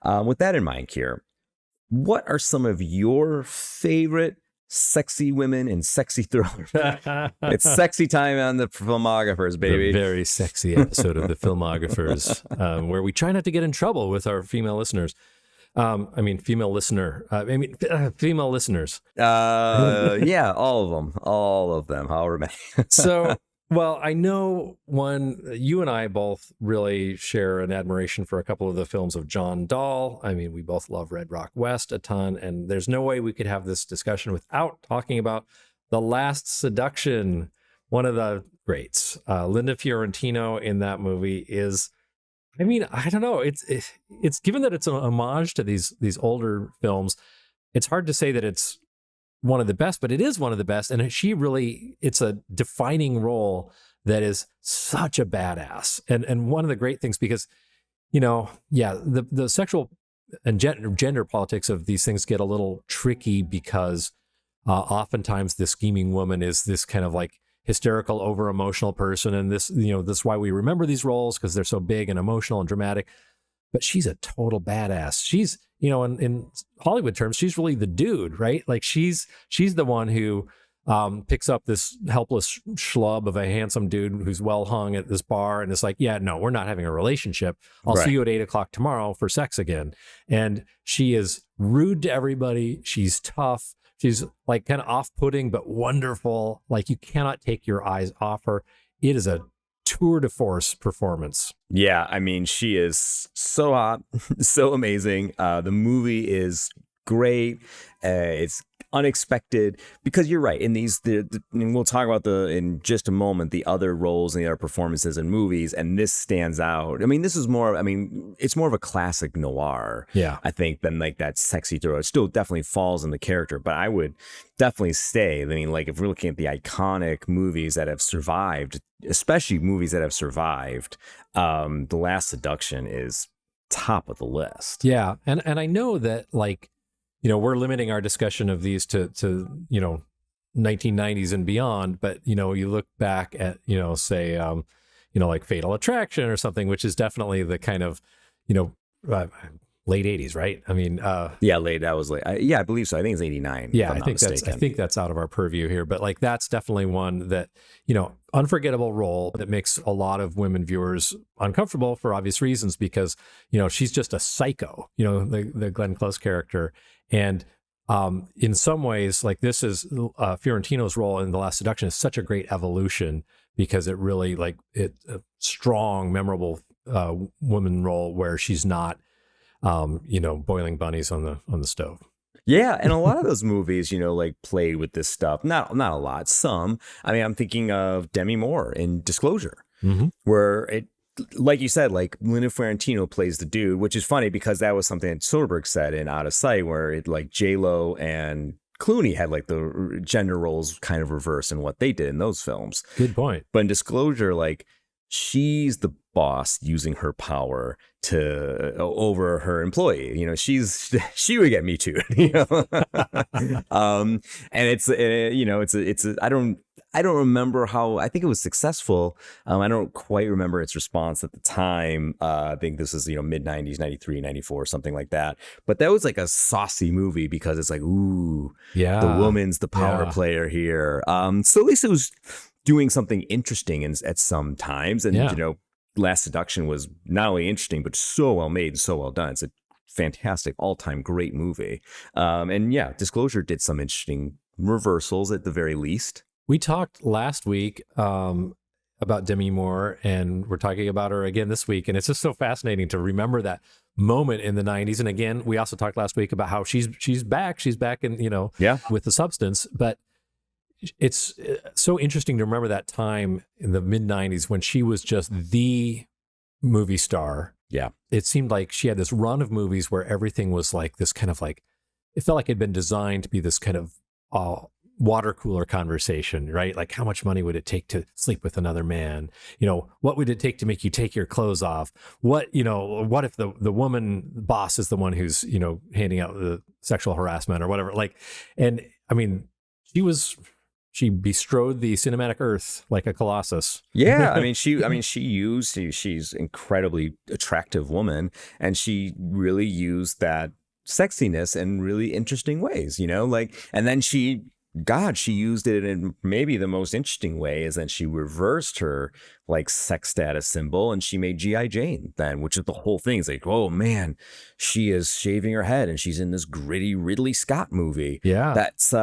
Speaker 1: With that in mind, Keir, what are some of your favorite sexy women and sexy thrillers? It's sexy time on the Filmographers, baby.
Speaker 2: A very sexy episode of the Filmographers, where we try not to get in trouble with our female listeners. Female listeners.
Speaker 1: Yeah, all of them. However many.
Speaker 2: So, well, I know you and I both really share an admiration for a couple of the films of John Dahl. I mean, we both love Red Rock West a ton, and there's no way we could have this discussion without talking about The Last Seduction, one of the greats. Linda Fiorentino in that movie is, I mean, I don't know. It's given that it's an homage to these older films, it's hard to say that it's one of the best, but it is one of the best. And it's a defining role that is such a badass. And one of the great things, because, you know, yeah, the sexual and gender politics of these things get a little tricky because oftentimes the scheming woman is this kind of like hysterical, over emotional person. And this is why we remember these roles, because they're so big and emotional and dramatic. But she's a total badass. She's, you know, in Hollywood terms, she's really the dude, right? Like she's the one who picks up this helpless schlub of a handsome dude who's well hung at this bar. And it's like, yeah, no, we're not having a relationship. I'll see you at 8:00 tomorrow for sex again. And she is rude to everybody. She's tough. She's like kind of off-putting, but wonderful. Like you cannot take your eyes off her. It is a tour de force performance.
Speaker 1: Yeah, I mean, she is so hot, so amazing. The movie is great. It's unexpected, because you're right. In these, and we'll talk about in just a moment, the other roles and the other performances in movies, and this stands out. I mean, this is more, it's more of a classic noir, I think, than like that sexy thriller. It still definitely falls in the character, but I would definitely stay. I mean, like if we're looking at the iconic movies that have survived, especially movies that have survived, The Last Seduction is top of the list.
Speaker 2: Yeah. And I know that, like, you know, we're limiting our discussion of these to, you know, 1990s and beyond, but, you know, you look back at, you know, say, you know, like Fatal Attraction or something, which is definitely the kind of, you know, late 80s, right? I mean,
Speaker 1: late. That was late. I believe so. I think it's 89.
Speaker 2: Yeah, I think that's out of our purview here, but like that's definitely one that, you know, unforgettable role that makes a lot of women viewers uncomfortable for obvious reasons, because, you know, she's just a psycho, you know, the Glenn Close character. And in some ways, like this is Fiorentino's role in The Last Seduction is such a great evolution, because it really like a strong, memorable woman role where she's not, you know, boiling bunnies on the stove.
Speaker 1: Yeah, and a lot of those movies, you know, like played with this stuff. Not a lot, some. I mean, I'm thinking of Demi Moore in Disclosure, where it, like you said, like Linda Fiorentino plays the dude, which is funny because that was something that Soderbergh said in Out of Sight, where it like J-Lo and Clooney had like the gender roles kind of reversed in what they did in those films.
Speaker 2: Good point.
Speaker 1: But in Disclosure, like she's the boss using her power to over her employee. You know, she would get me too. You know, and it's you know, it's I don't remember how. I think it was successful. I don't quite remember its response at the time. I think this is, you know, mid 90s, 93, 94, something like that. But that was like a saucy movie because it's like, ooh,
Speaker 2: yeah,
Speaker 1: the woman's the power player here. So at least it was doing something interesting at some times. And, you know, Last Seduction was not only interesting, but so well made and so well done. It's a fantastic, all-time great movie. And yeah, Disclosure did some interesting reversals at the very least.
Speaker 2: We talked last week about Demi Moore, and we're talking about her again this week. And it's just so fascinating to remember that moment in the 90s. And again, we also talked last week about how she's back. She's back in, you know, with The Substance. But it's so interesting to remember that time in the mid 90s when she was just the movie star.
Speaker 1: Yeah.
Speaker 2: It seemed like she had this run of movies where everything was like this kind of like, it felt like it had been designed to be this kind of water cooler conversation, right? Like, how much money would it take to sleep with another man? You know, what would it take to make you take your clothes off? What, you know, what if the woman boss is the one who's, you know, handing out the sexual harassment or whatever? Like, and I mean, she bestrode the cinematic earth like a colossus.
Speaker 1: Yeah, she's incredibly attractive woman, and she really used that sexiness in really interesting ways, you know, like, and then she used it in maybe the most interesting way is that she reversed her like sex status symbol and she made G.I. Jane then, which is the whole thing. It's like, oh man, she is shaving her head and she's in this gritty Ridley Scott movie.
Speaker 2: Yeah.
Speaker 1: That's,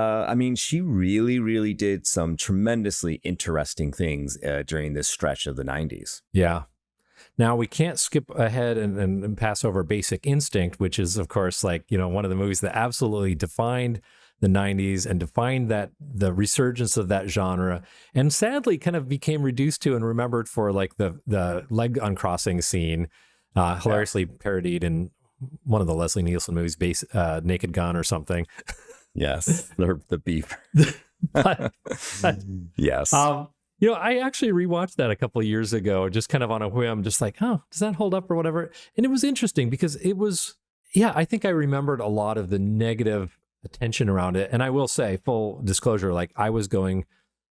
Speaker 1: she really, really did some tremendously interesting things during this stretch of the 90s.
Speaker 2: Yeah. Now, we can't skip ahead and pass over Basic Instinct, which is, of course, like, you know, one of the movies that absolutely defined the 90s and defined that the resurgence of that genre, and sadly kind of became reduced to and remembered for like the leg uncrossing scene, hilariously parodied in one of the Leslie Nielsen movies, Naked Gun or something.
Speaker 1: Yes, the beef. Yes.
Speaker 2: You know, I actually rewatched that a couple of years ago, just kind of on a whim, just like, oh, does that hold up or whatever? And it was interesting because it was, I think I remembered a lot of the negative attention around it. And I will say, full disclosure, like at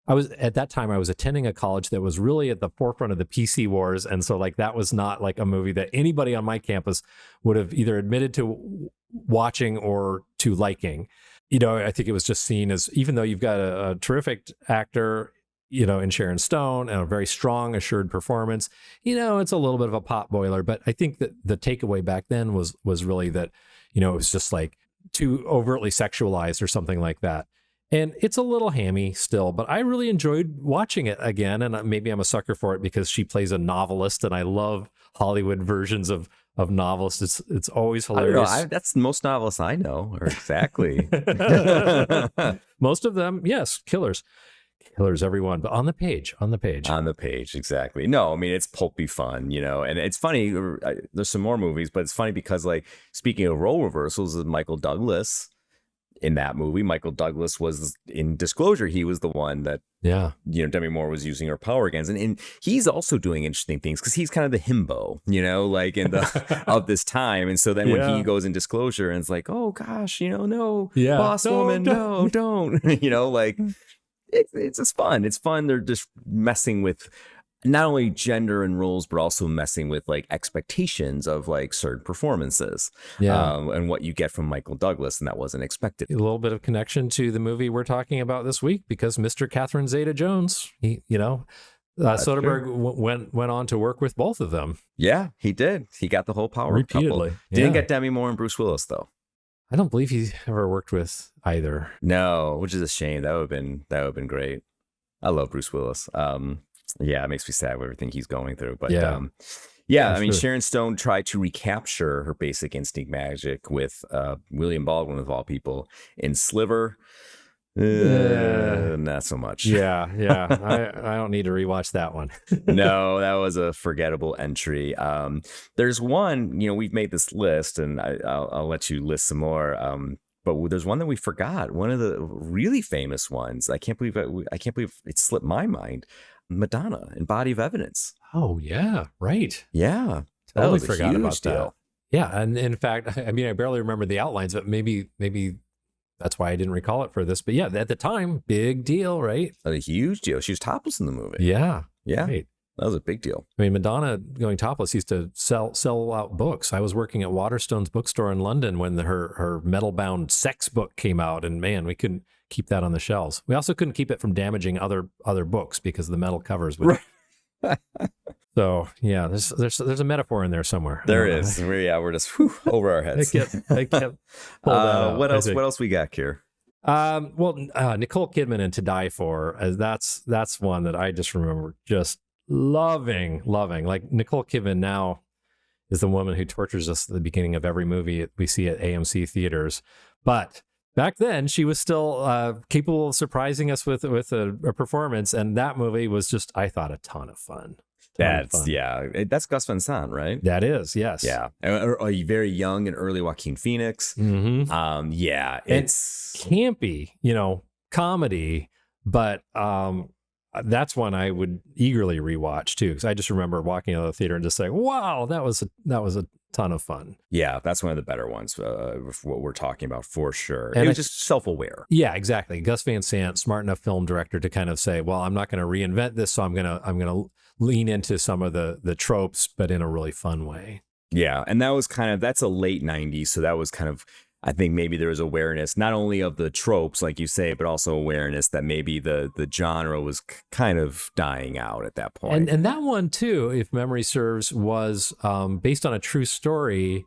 Speaker 2: that time, I was attending a college that was really at the forefront of the PC wars. And so like, that was not like a movie that anybody on my campus would have either admitted to watching or to liking. You know, I think it was just seen as, even though you've got a terrific actor, you know, in Sharon Stone and a very strong, assured performance, you know, it's a little bit of a pot boiler. But I think that the takeaway back then was really that, you know, it was just like too overtly sexualized or something like that. And it's a little hammy still, but I really enjoyed watching it again. And maybe I'm a sucker for it because she plays a novelist and I love Hollywood versions of of novelists. It's always
Speaker 1: I don't
Speaker 2: hilarious.
Speaker 1: know. That's most novelists I know. Or exactly.
Speaker 2: Most of them, yes, killers, everyone. But on the page.
Speaker 1: Exactly. No, I mean, it's pulpy fun, and it's funny. There's some more movies, but it's funny because, like, speaking of role reversals, Michael Douglas in that movie, Michael Douglas was in Disclosure. He was the one that, Demi Moore was using her power against. And he's also doing interesting things because he's kind of the himbo, like in the of this time. And so then when he goes in Disclosure and it's like, oh gosh, no, boss woman, no, don't, like it's just fun. It's fun. They're just messing with not only gender and roles, but also messing with like expectations of like certain performances and what you get from Michael Douglas. And that wasn't expected.
Speaker 2: A little bit of connection to the movie we're talking about this week because Mr. Catherine Zeta-Jones, Soderbergh went on to work with both of them.
Speaker 1: Yeah, he did. He got the whole power
Speaker 2: repeatedly.
Speaker 1: Couple. Didn't get Demi Moore and Bruce Willis though.
Speaker 2: I don't believe he ever worked with either.
Speaker 1: No, which is a shame. That would have been great. I love Bruce Willis. It makes me sad with everything he's going through. But I mean, Sharon Stone tried to recapture her basic instinct magic with William Baldwin, of all people, in Sliver. Not so much.
Speaker 2: I don't need to rewatch that one.
Speaker 1: No, that was a forgettable entry. There's one, we've made this list, and I'll let you list some more. But there's one that we forgot. One of the really famous ones. I can't believe it slipped my mind. Madonna in Body of Evidence.
Speaker 2: Oh yeah, right.
Speaker 1: Yeah,
Speaker 2: totally forgot about
Speaker 1: deal.
Speaker 2: that. Yeah, and in fact, I mean, I barely remember the outlines, but maybe that's why I didn't recall it for this. But yeah, at the time, big deal, right?
Speaker 1: A huge deal. She was topless in the movie.
Speaker 2: Yeah.
Speaker 1: Right. That was a big deal.
Speaker 2: I mean, Madonna going topless used to sell out books. I was working at Waterstone's bookstore in London when her metal-bound sex book came out, and man, we couldn't keep that on the shelves. We also couldn't keep it from damaging other books because the metal covers would. So yeah, there's a metaphor in there somewhere.
Speaker 1: There is. We're just over our heads.
Speaker 2: I kept
Speaker 1: what else we got, Keir?
Speaker 2: Nicole Kidman in To Die For, that's one that I just remember just loving. Like Nicole Kidman now is the woman who tortures us at the beginning of every movie we see at AMC theaters, but back then she was still capable of surprising us with a performance, and that movie was just, I thought, a ton of fun.
Speaker 1: That's Gus Van Sant, right?
Speaker 2: That is, yes.
Speaker 1: Yeah, a very young and early Joaquin Phoenix.
Speaker 2: Mm-hmm.
Speaker 1: It's
Speaker 2: campy, comedy, but that's one I would eagerly rewatch too, because I just remember walking out of the theater and just saying, "Wow, that was a ton of fun."
Speaker 1: Yeah, that's one of the better ones for what we're talking about for sure. And it was just self-aware.
Speaker 2: Yeah, exactly. Gus Van Sant, smart enough film director to kind of say, "Well, I'm not going to reinvent this, so I'm gonna lean into some of the tropes, but in a really fun way."
Speaker 1: Yeah, and that's a late 90s, so that was kind of, I think maybe there was awareness not only of the tropes, like you say, but also awareness that maybe the genre was kind of dying out at that point.
Speaker 2: And that one too, if memory serves, was based on a true story.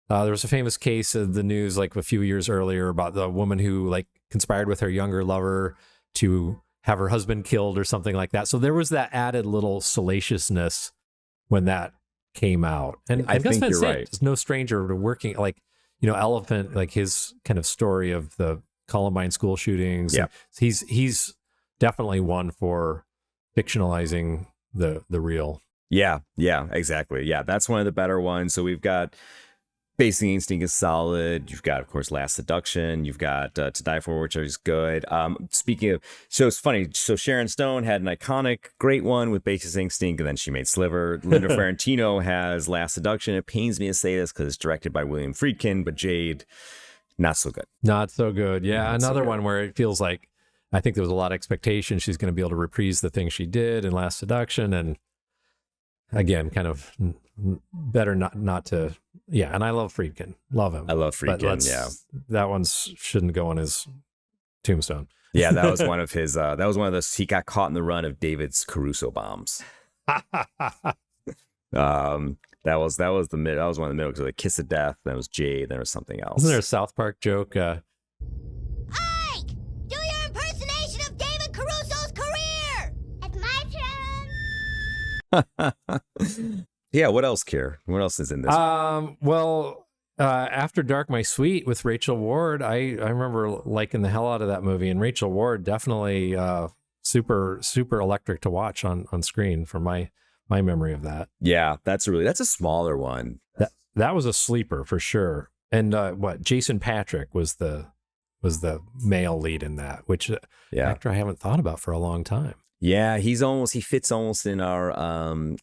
Speaker 2: There was a famous case of the news like a few years earlier about the woman who like conspired with her younger lover to have her husband killed or something like that. So there was that added little salaciousness when that came out. And
Speaker 1: I think
Speaker 2: Gus Van
Speaker 1: you're
Speaker 2: Sant
Speaker 1: right.
Speaker 2: is no stranger to working like, Elephant, like his kind of story of the Columbine school shootings.
Speaker 1: Yeah.
Speaker 2: He's definitely one for fictionalizing the real.
Speaker 1: Yeah, exactly. Yeah, that's one of the better ones. So we've got Basic Instinct is solid. You've got, of course, Last Seduction. You've got To Die For, which is good. Speaking of, so it's funny. So Sharon Stone had an iconic, great one with Basic Instinct, and then she made Sliver. Linda Ferrantino has Last Seduction. It pains me to say this because it's directed by William Friedkin, but Jade, not so good.
Speaker 2: Not so good. Yeah,
Speaker 1: Not
Speaker 2: another
Speaker 1: so good.
Speaker 2: one where it feels like I think there was a lot of expectation she's going to be able to reprise the things she did in Last Seduction, and again, kind of better not to. Yeah, and I love Friedkin. Love him.
Speaker 1: I love Friedkin, yeah.
Speaker 2: That one shouldn't go on his tombstone.
Speaker 1: Yeah, that was one of his, he got caught in the run of David's Caruso bombs. That was one of the middle, because like Kiss of Death, then it was Jade, then there was something else.
Speaker 2: Isn't there a South Park joke?
Speaker 16: Ike, do your impersonation of David Caruso's career. It's my turn.
Speaker 1: Yeah, what else, Keir? What else is in this?
Speaker 2: After Dark, My Sweet with Rachel Ward, I remember liking the hell out of that movie, and Rachel Ward definitely super electric to watch on screen from my memory of that.
Speaker 1: Yeah, that's a smaller one.
Speaker 2: That was a sleeper for sure. And Jason Patric was the male lead in that, which actor I haven't thought about for a long time.
Speaker 1: Yeah, he fits almost in our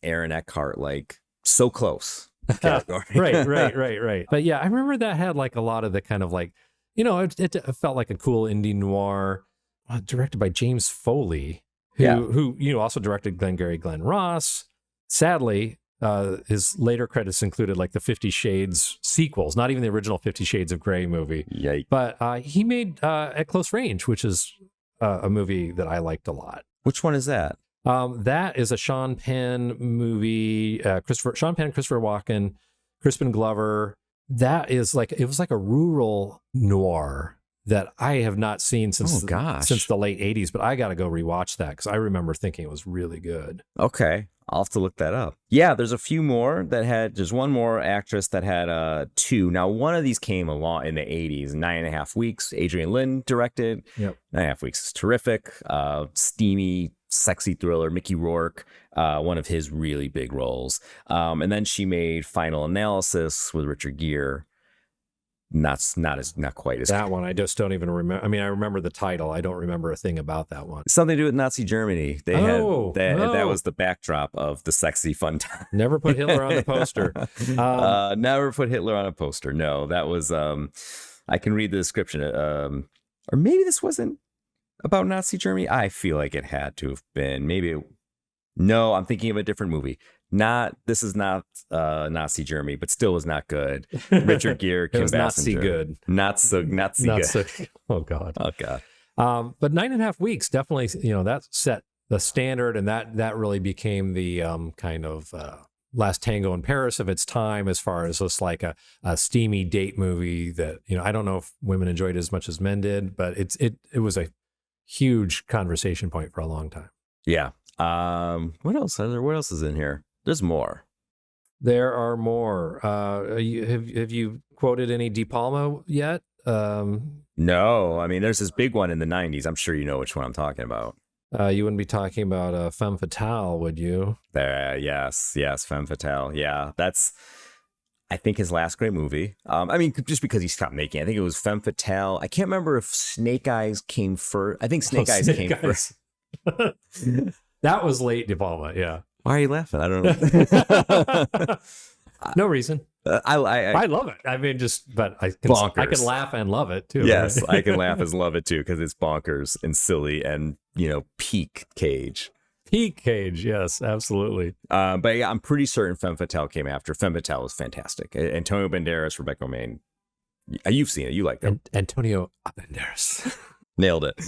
Speaker 1: Aaron Eckhart, like so close category.
Speaker 2: Right. But yeah, I remember that had like a lot of the kind of like, it felt like a cool indie noir directed by James Foley, who also directed Glengarry Glen Ross. Sadly, his later credits included like the 50 Shades sequels, not even the original 50 Shades of Grey movie.
Speaker 1: Yikes.
Speaker 2: But he made At Close Range, which is a movie that I liked a lot.
Speaker 1: Which one is that?
Speaker 2: That is a Sean Penn movie. Sean Penn, Christopher Walken, Crispin Glover. That is it was like a rural noir that I have not seen since the late 80s, but I got to go rewatch that because I remember thinking it was really good.
Speaker 1: Okay. I'll have to look that up. Yeah, there's a few more there's one more actress that had 2. Now, one of these came along in the 80s, 9.5 Weeks. Adrian Lyne directed.
Speaker 2: Yep.
Speaker 1: 9.5 Weeks is terrific. Steamy, sexy thriller. Mickey Rourke, one of his really big roles. And then she made Final Analysis with Richard Gere. Not quite as
Speaker 2: that one. I just don't even remember. I mean, I remember the title. I don't remember a thing about that one.
Speaker 1: Something to do with Nazi Germany. That was the backdrop of the sexy fun time.
Speaker 2: Never put Hitler on the poster.
Speaker 1: Never put Hitler on a poster. No, that was. I can read the description. Or maybe this wasn't about Nazi Germany. I feel like it had to have been. No, I'm thinking of a different movie. This is not Nazi Germany, but still was not good. Richard Gere, Kim Basinger.
Speaker 2: Nazi good.
Speaker 1: Not so good.
Speaker 2: Oh God.
Speaker 1: But
Speaker 2: 9.5 Weeks definitely, that set the standard, and that really became the kind of Last Tango in Paris of its time, as far as just like a steamy date movie that I don't know if women enjoyed as much as men did, but it was a huge conversation point for a long time.
Speaker 1: Yeah. What else? What else is in here? There's more.
Speaker 2: There are more. Have you quoted any De Palma yet?
Speaker 1: No. I mean, there's this big one in the 90s. I'm sure you know which one I'm talking about.
Speaker 2: You wouldn't be talking about Femme Fatale, would you?
Speaker 1: Yes, Femme Fatale. Yeah, that's, I think, his last great movie. I mean, just because he stopped making it. I think it was Femme Fatale. I can't remember if Snake Eyes came first. I think Snake Eyes came first.
Speaker 2: That was late, De Palma, yeah.
Speaker 1: Why are you laughing? I don't know.
Speaker 2: No reason. I love it. I mean, but I can laugh and love it too.
Speaker 1: Yes, right? I can laugh and love it too because it's bonkers and silly and peak Cage.
Speaker 2: Peak Cage, yes, absolutely.
Speaker 1: But yeah, I'm pretty certain Femme Fatale came after. Femme Fatale was fantastic. Antonio Banderas, Rebecca Romijn. You've seen it. You like them.
Speaker 2: Antonio Banderas.
Speaker 1: Nailed it.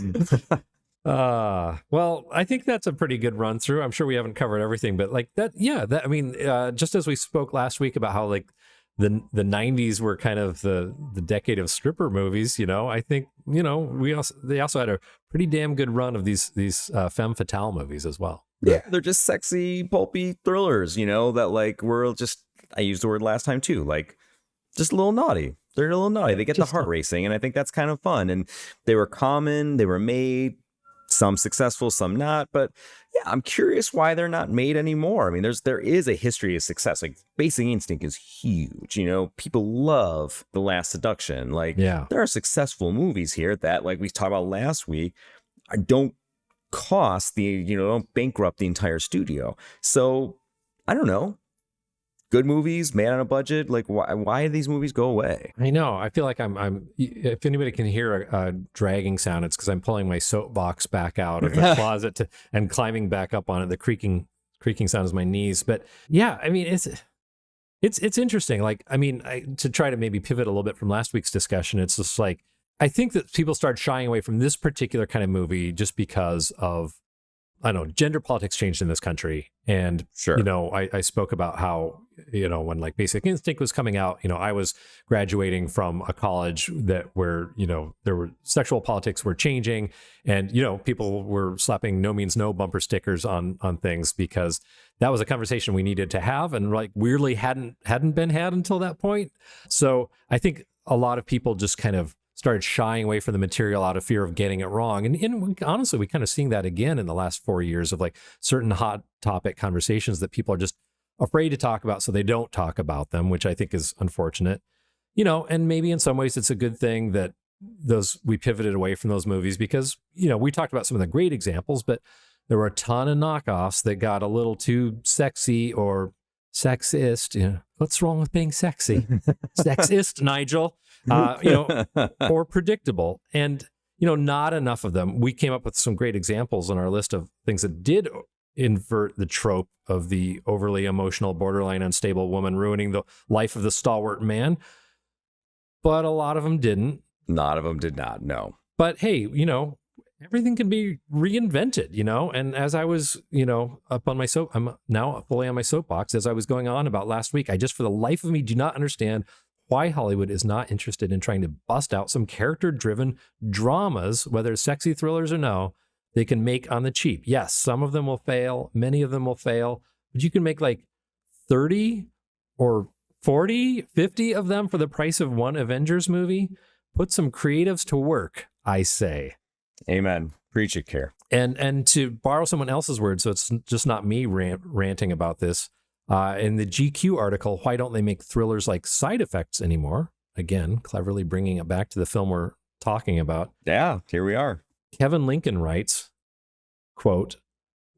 Speaker 2: Well, I think that's a pretty good run through. I'm sure we haven't covered everything, but like that, yeah, I mean, just as we spoke last week about how like the 90s were kind of the decade of stripper movies, I think, they also had a pretty damn good run of these femme fatale movies as well.
Speaker 1: Yeah, they're just sexy, pulpy thrillers, that like were just, I used the word last time too, like just a little naughty. They're a little naughty. They get the heart racing, and I think that's kind of fun. And they were common, they were made. Some successful, some not. But yeah, I'm curious why they're not made anymore. I mean, there is a history of success. Like Basic Instinct is huge. People love The Last Seduction. Like, there are successful movies here that, like we talked about last week, don't cost don't bankrupt the entire studio. So I don't know. Good movies made on a budget. Like, why do these movies go away?
Speaker 2: I know. I feel like I'm if anybody can hear a dragging sound, it's because I'm pulling my soapbox back out of the closet and climbing back up on it. The creaking sound is my knees. But yeah, I mean, it's interesting. Like, I mean, to try to maybe pivot a little bit from last week's discussion, it's just like, I think that people start shying away from this particular kind of movie just because of I don't know, gender politics changed in this country. And,
Speaker 1: Sure.
Speaker 2: you know, I spoke about how, you know, when like Basic Instinct was coming out, you know, I was graduating from a college where, you know, there were sexual politics were changing, and, you know, people were slapping no means no bumper stickers on things because that was a conversation we needed to have, and like weirdly hadn't been had until that point. So I think a lot of people just kind of started shying away from the material out of fear of getting it wrong. And honestly, we kind of seeing that again in the last 4 years of like certain hot topic conversations that people are just afraid to talk about, so they don't talk about them, which I think is unfortunate. You know, and maybe in some ways it's a good thing that we pivoted away from those movies because, you know, we talked about some of the great examples, but there were a ton of knockoffs that got a little too sexy or sexist. You know, what's wrong with being sexy? Sexist, Nigel. You know, or predictable. And, you know, not enough of them. We came up with some great examples on our list of things that did invert the trope of the overly emotional, borderline unstable woman ruining the life of the stalwart man. But a lot of them didn't.
Speaker 1: A lot of them did not, no.
Speaker 2: But hey, you know, everything can be reinvented, you know? And as I was, you know, I'm now fully on my soapbox, as I was going on about last week, I just, for the life of me, do not understand why Hollywood is not interested in trying to bust out some character-driven dramas, whether it's sexy thrillers or no, they can make on the cheap. Yes, some of them will fail, many of them will fail, but you can make like 30 or 40, 50 of them for the price of one Avengers movie. Put some creatives to work, I say.
Speaker 1: Amen. Preach it, Keir.
Speaker 2: And to borrow someone else's words, so it's just not me ranting about this, in the GQ article, why don't they make thrillers like Side Effects anymore? Again, cleverly bringing it back to the film we're talking about.
Speaker 1: Yeah, here we are.
Speaker 2: Kevin Lincoln writes, quote,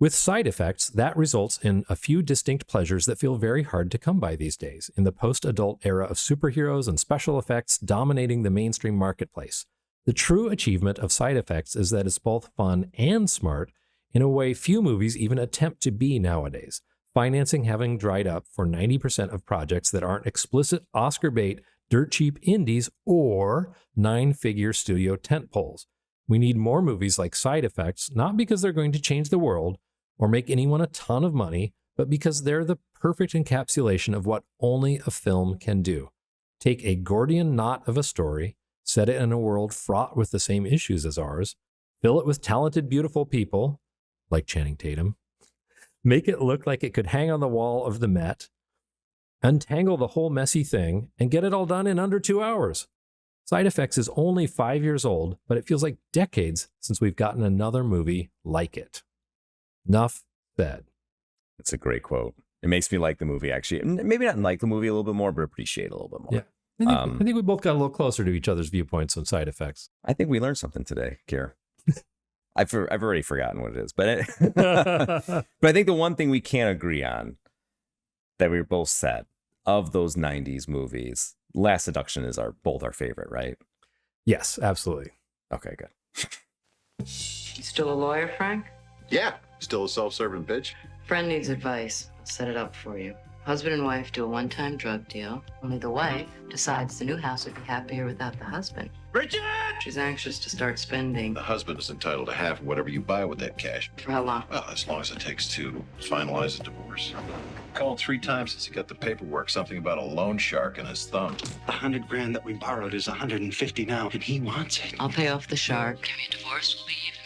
Speaker 2: "With Side Effects, that results in a few distinct pleasures that feel very hard to come by these days, in the post-adult era of superheroes and special effects dominating the mainstream marketplace. The true achievement of Side Effects is that it's both fun and smart in a way few movies even attempt to be nowadays. Financing having dried up for 90% of projects that aren't explicit Oscar bait, dirt cheap indies, or 9-figure studio tentpoles. We need more movies like Side Effects, not because they're going to change the world or make anyone a ton of money, but because they're the perfect encapsulation of what only a film can do. Take a Gordian knot of a story, set it in a world fraught with the same issues as ours, fill it with talented, beautiful people, like Channing Tatum, make it look like it could hang on the wall of the Met, untangle the whole messy thing, and get it all done in under 2 hours. Side Effects is only 5 years old, but it feels like decades since we've gotten another movie like it." Enough said.
Speaker 1: It's a great quote. It makes me like the movie, actually. Maybe not like the movie a little bit more, but appreciate it a little bit more.
Speaker 2: Yeah. I think we both got a little closer to each other's viewpoints on Side Effects.
Speaker 1: I think we learned something today, Keir. I've already forgotten what it is, but but I think the one thing we can agree on that we both said of those 90s movies, Last Seduction is both our favorite, right?
Speaker 2: Yes, absolutely.
Speaker 1: Okay, good.
Speaker 19: You still a lawyer, Frank?
Speaker 20: Yeah, still a self-serving bitch.
Speaker 19: Friend needs advice. I'll set it up for you. Husband and wife do a one-time drug deal. Only the wife decides the new house would be happier without the husband.
Speaker 20: Richard!
Speaker 19: She's anxious to start spending.
Speaker 20: The husband is entitled to half of whatever you buy with that cash.
Speaker 19: For how long?
Speaker 20: Well, as long as it takes to finalize the divorce. Called 3 times since he got the paperwork. Something about a loan shark in his thumb.
Speaker 9: The $100,000 that we borrowed is $150 now, and he wants it.
Speaker 19: I'll pay off the shark. Give me a divorce, we'll be even.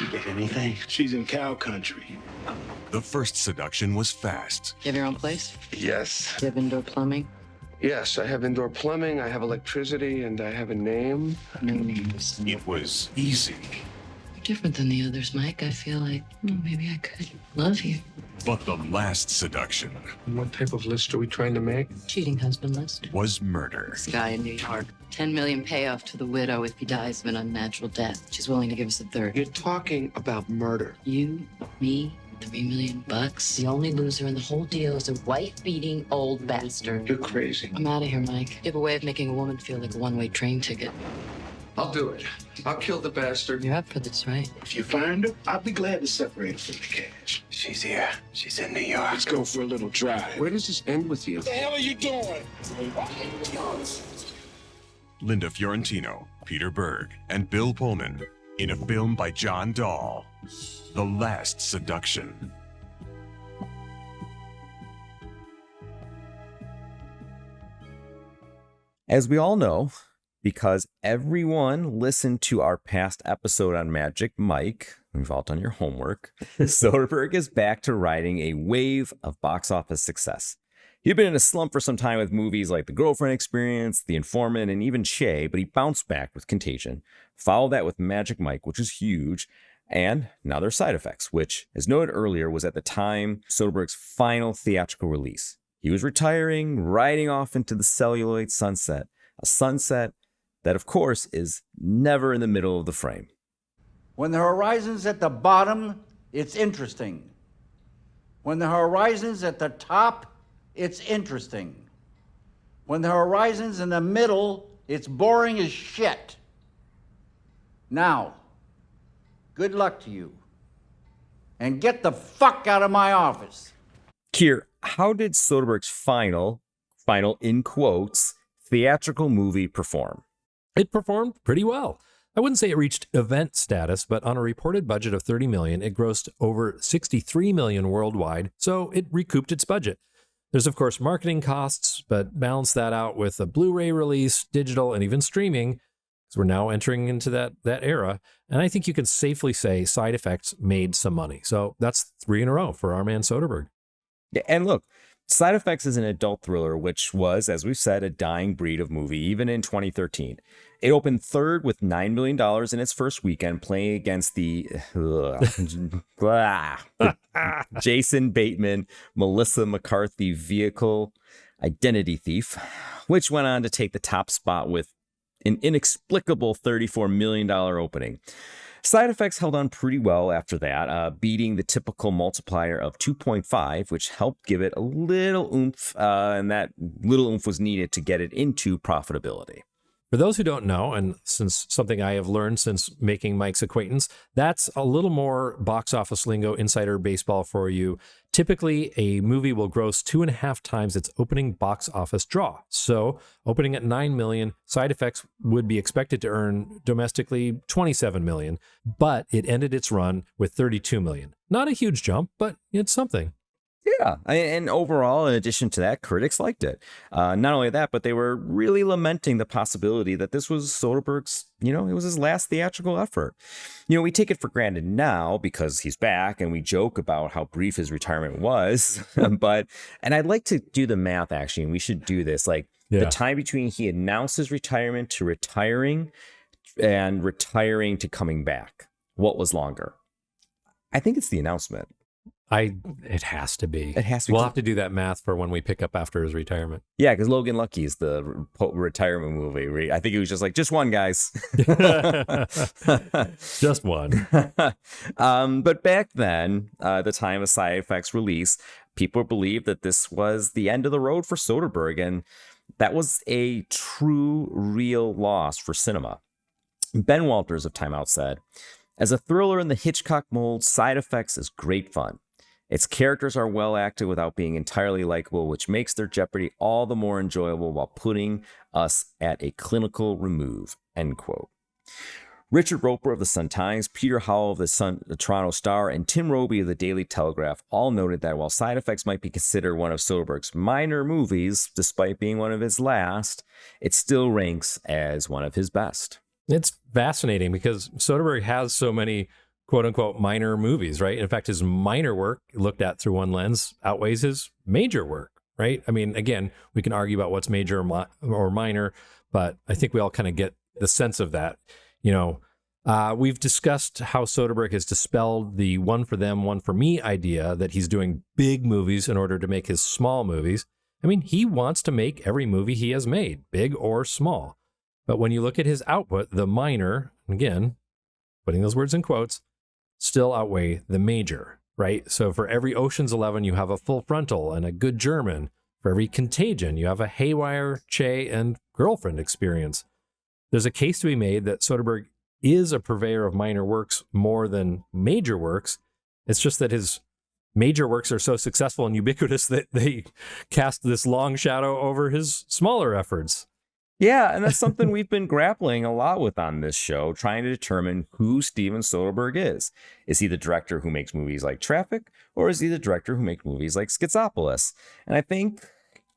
Speaker 9: You get anything?
Speaker 20: She's in cow country.
Speaker 21: The first seduction was fast.
Speaker 19: You have your own place?
Speaker 22: Yes.
Speaker 19: Do you have indoor plumbing?
Speaker 22: Yes, I have indoor plumbing, I have electricity, and I have a name.
Speaker 19: No names.
Speaker 21: It was easy.
Speaker 19: You're different than the others, Mike. I feel like maybe I could love you.
Speaker 21: But the last seduction.
Speaker 22: What type of list are we trying to make?
Speaker 19: Cheating husband list.
Speaker 21: Was murder.
Speaker 19: This guy in New York. $10 million payoff to the widow if he dies of an unnatural death. She's willing to give us a third.
Speaker 22: You're talking about murder.
Speaker 19: You, me, $3 million. The only loser in the whole deal is a wife-beating old bastard.
Speaker 22: You're crazy.
Speaker 19: I'm out of here, Mike. You have a way of making a woman feel like a one-way train ticket.
Speaker 22: I'll do it. I'll kill the bastard.
Speaker 19: You're up for this, right?
Speaker 22: If you find her, I'll be glad to separate her from the cash. She's here. She's in New York. Let's go for a little drive. Where does this end with you?
Speaker 5: What the hell are you doing?
Speaker 21: Linda Fiorentino, Peter Berg, and Bill Pullman. in a film by John Dahl, The Last Seduction.
Speaker 1: As we all know, because everyone listened to our past episode on Magic Mike, we've all done your homework, Soderbergh is back to riding a wave of box office success. He'd been in a slump for some time with movies like The Girlfriend Experience, The Informant, and even Che, but he bounced back with Contagion. Followed that with Magic Mike, which is huge, and now there's Side Effects, which, as noted earlier, was at the time Soderbergh's final theatrical release. He was retiring, riding off into the celluloid sunset, a sunset that, of course, is never in the middle of the frame.
Speaker 6: When the horizon's at the bottom, it's interesting. When the horizon's at the top, it's interesting. When the horizon's in the middle, it's boring as shit. Now, good luck to you. And get the fuck out of my office.
Speaker 1: Keir, how did Soderbergh's final in quotes, theatrical movie perform?
Speaker 2: It performed pretty well. I wouldn't say it reached event status, but on a reported budget of $30 million, it grossed over $63 million worldwide, so it recouped its budget. There's, of course, marketing costs, but balance that out with a Blu-ray release, digital, and even streaming, because we're now entering into that era. And I think you can safely say Side Effects made some money. So that's 3 in a row for our man Soderbergh.
Speaker 1: Yeah, and look, Side Effects is an adult thriller, which was, as we've said, a dying breed of movie, even in 2013. It opened third with $9 million in its first weekend, playing against the Jason Bateman, Melissa McCarthy vehicle Identity Thief, which went on to take the top spot with an inexplicable $34 million opening. Side Effects held on pretty well after that, beating the typical multiplier of 2.5, which helped give it a little oomph, and that little oomph was needed to get it into profitability.
Speaker 2: For those who don't know, and since something I have learned since making Mike's acquaintance, that's a little more box office lingo, insider baseball for you. Typically, a movie will gross 2.5 times its opening box office draw. So, opening at $9 million, Side Effects would be expected to earn domestically $27 million, but it ended its run with $32 million. Not a huge jump, but it's something.
Speaker 1: Yeah, and overall, in addition to that, critics liked it. Not only that, but they were really lamenting the possibility that this was Soderbergh's, it was his last theatrical effort. We take it for granted now because he's back and we joke about how brief his retirement was. And I'd like to do the math, actually, and we should do this. The time between he announced his retirement to retiring and retiring to coming back. What was longer? I think it's the announcement.
Speaker 2: It has to be.
Speaker 1: It has to be.
Speaker 2: We'll have to do that math for when we pick up after his retirement.
Speaker 1: Yeah, because Logan Lucky is the retirement movie. I think it was just one, guys.
Speaker 2: Just one.
Speaker 1: But back then, the time of Side Effects release, people believed that this was the end of the road for Soderbergh, and that was a true, real loss for cinema. Ben Walters of Time Out said, "As a thriller in the Hitchcock mold, Side Effects is great fun. Its characters are well acted without being entirely likable, which makes their jeopardy all the more enjoyable while putting us at a clinical remove," end quote. Richard Roper of the Sun-Times, Peter Howell of the Toronto Star, and Tim Roby of the Daily Telegraph all noted that while Side Effects might be considered one of Soderbergh's minor movies, despite being one of his last, it still ranks as one of his best.
Speaker 2: It's fascinating because Soderbergh has so many quote-unquote minor movies, right? In fact, his minor work, looked at through one lens, outweighs his major work, right? I mean, again, we can argue about what's major or minor, but I think we all kind of get the sense of that. We've discussed how Soderbergh has dispelled the one for them, one for me idea that he's doing big movies in order to make his small movies. I mean, he wants to make every movie he has made, big or small. But when you look at his output, the minor, again, putting those words in quotes, still outweigh the major, right? So for every Ocean's 11, you have a Full Frontal and a Good German. For every Contagion, you have a Haywire, Che, and Girlfriend Experience. There's a case to be made that Soderbergh is a purveyor of minor works more than major works. It's just that his major works are so successful and ubiquitous that they cast this long shadow over his smaller efforts.
Speaker 1: Yeah, and that's something we've been grappling a lot with on this show, trying to determine who Steven Soderbergh is. Is he the director who makes movies like Traffic, or is he the director who makes movies like Schizopolis? And I think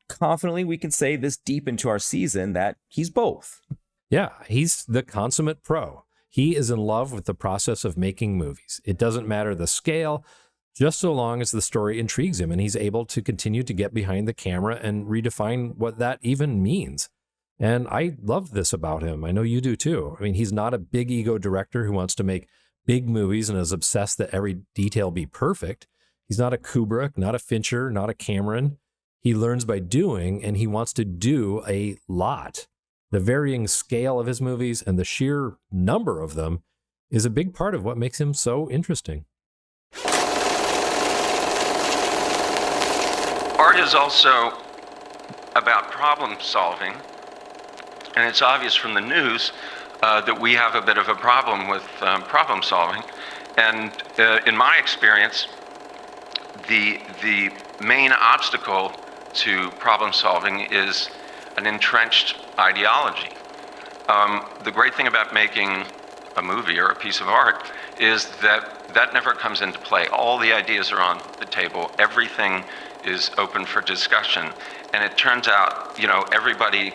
Speaker 1: confidently we can say this deep into our season that he's both.
Speaker 2: Yeah, he's the consummate pro. He is in love with the process of making movies. It doesn't matter the scale, just so long as the story intrigues him and he's able to continue to get behind the camera and redefine what that even means. And I love this about him. I know you do too. I mean, he's not a big ego director who wants to make big movies and is obsessed that every detail be perfect. He's not a Kubrick, not a Fincher, not a Cameron. He learns by doing, and he wants to do a lot. The varying scale of his movies and the sheer number of them is a big part of what makes him so interesting.
Speaker 11: Art is also about problem solving. And it's obvious from the news that we have a bit of a problem with problem solving. And in my experience, the main obstacle to problem solving is an entrenched ideology. The great thing about making a movie or a piece of art is that never comes into play. All the ideas are on the table. Everything is open for discussion. And it turns out, everybody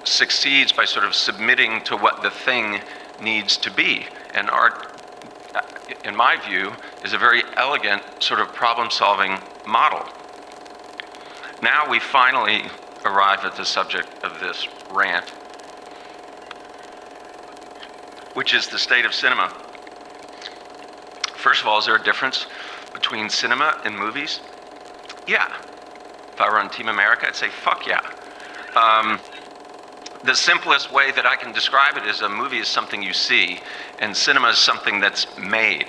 Speaker 11: succeeds by sort of submitting to what the thing needs to be. And art, in my view, is a very elegant sort of problem-solving model. Now we finally arrive at the subject of this rant, which is the state of cinema. First of all, is there a difference between cinema and movies? Yeah. If I were on Team America, I'd say, fuck yeah. The simplest way that I can describe it is a movie is something you see, and cinema is something that's made.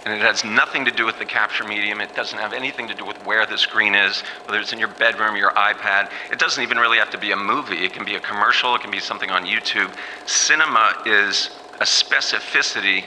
Speaker 11: And it has nothing to do with the capture medium. It doesn't have anything to do with where the screen is, whether it's in your bedroom, your iPad. It doesn't even really have to be a movie. It can be a commercial. It can be something on YouTube. Cinema is a specificity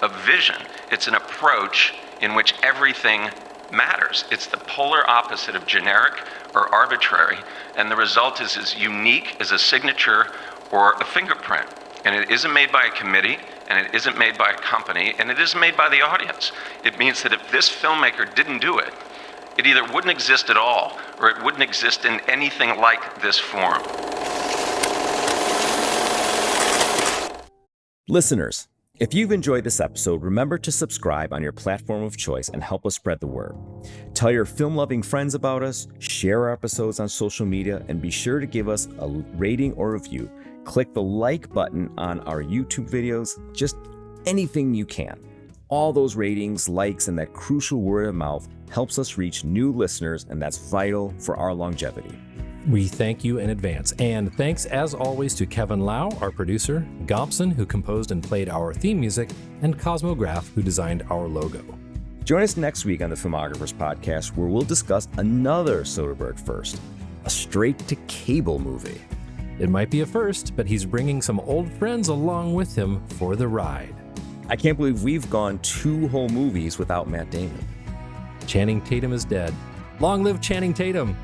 Speaker 11: of vision. It's an approach in which everything matters. It's the polar opposite of generic or arbitrary, and the result is as unique as a signature or a fingerprint. And it isn't made by a committee, and it isn't made by a company, and it isn't made by the audience. It means that if this filmmaker didn't do it, it either wouldn't exist at all, or it wouldn't exist in anything like this form.
Speaker 1: Listeners, if you've enjoyed this episode, remember to subscribe on your platform of choice and help us spread the word. Tell your film-loving friends about us, share our episodes on social media, and be sure to give us a rating or review. Click the like button on our YouTube videos, just anything you can. All those ratings, likes, and that crucial word of mouth helps us reach new listeners, and that's vital for our longevity.
Speaker 2: We thank you in advance. And thanks, as always, to Kevin Lau, our producer, Gompson, who composed and played our theme music, and Cosmo Graff, who designed our logo.
Speaker 1: Join us next week on the Filmographers podcast, where we'll discuss another Soderbergh first, a straight-to-cable movie.
Speaker 2: It might be a first, but he's bringing some old friends along with him for the ride.
Speaker 1: I can't believe we've gone 2 whole movies without Matt Damon.
Speaker 2: Channing Tatum is dead. Long live Channing Tatum!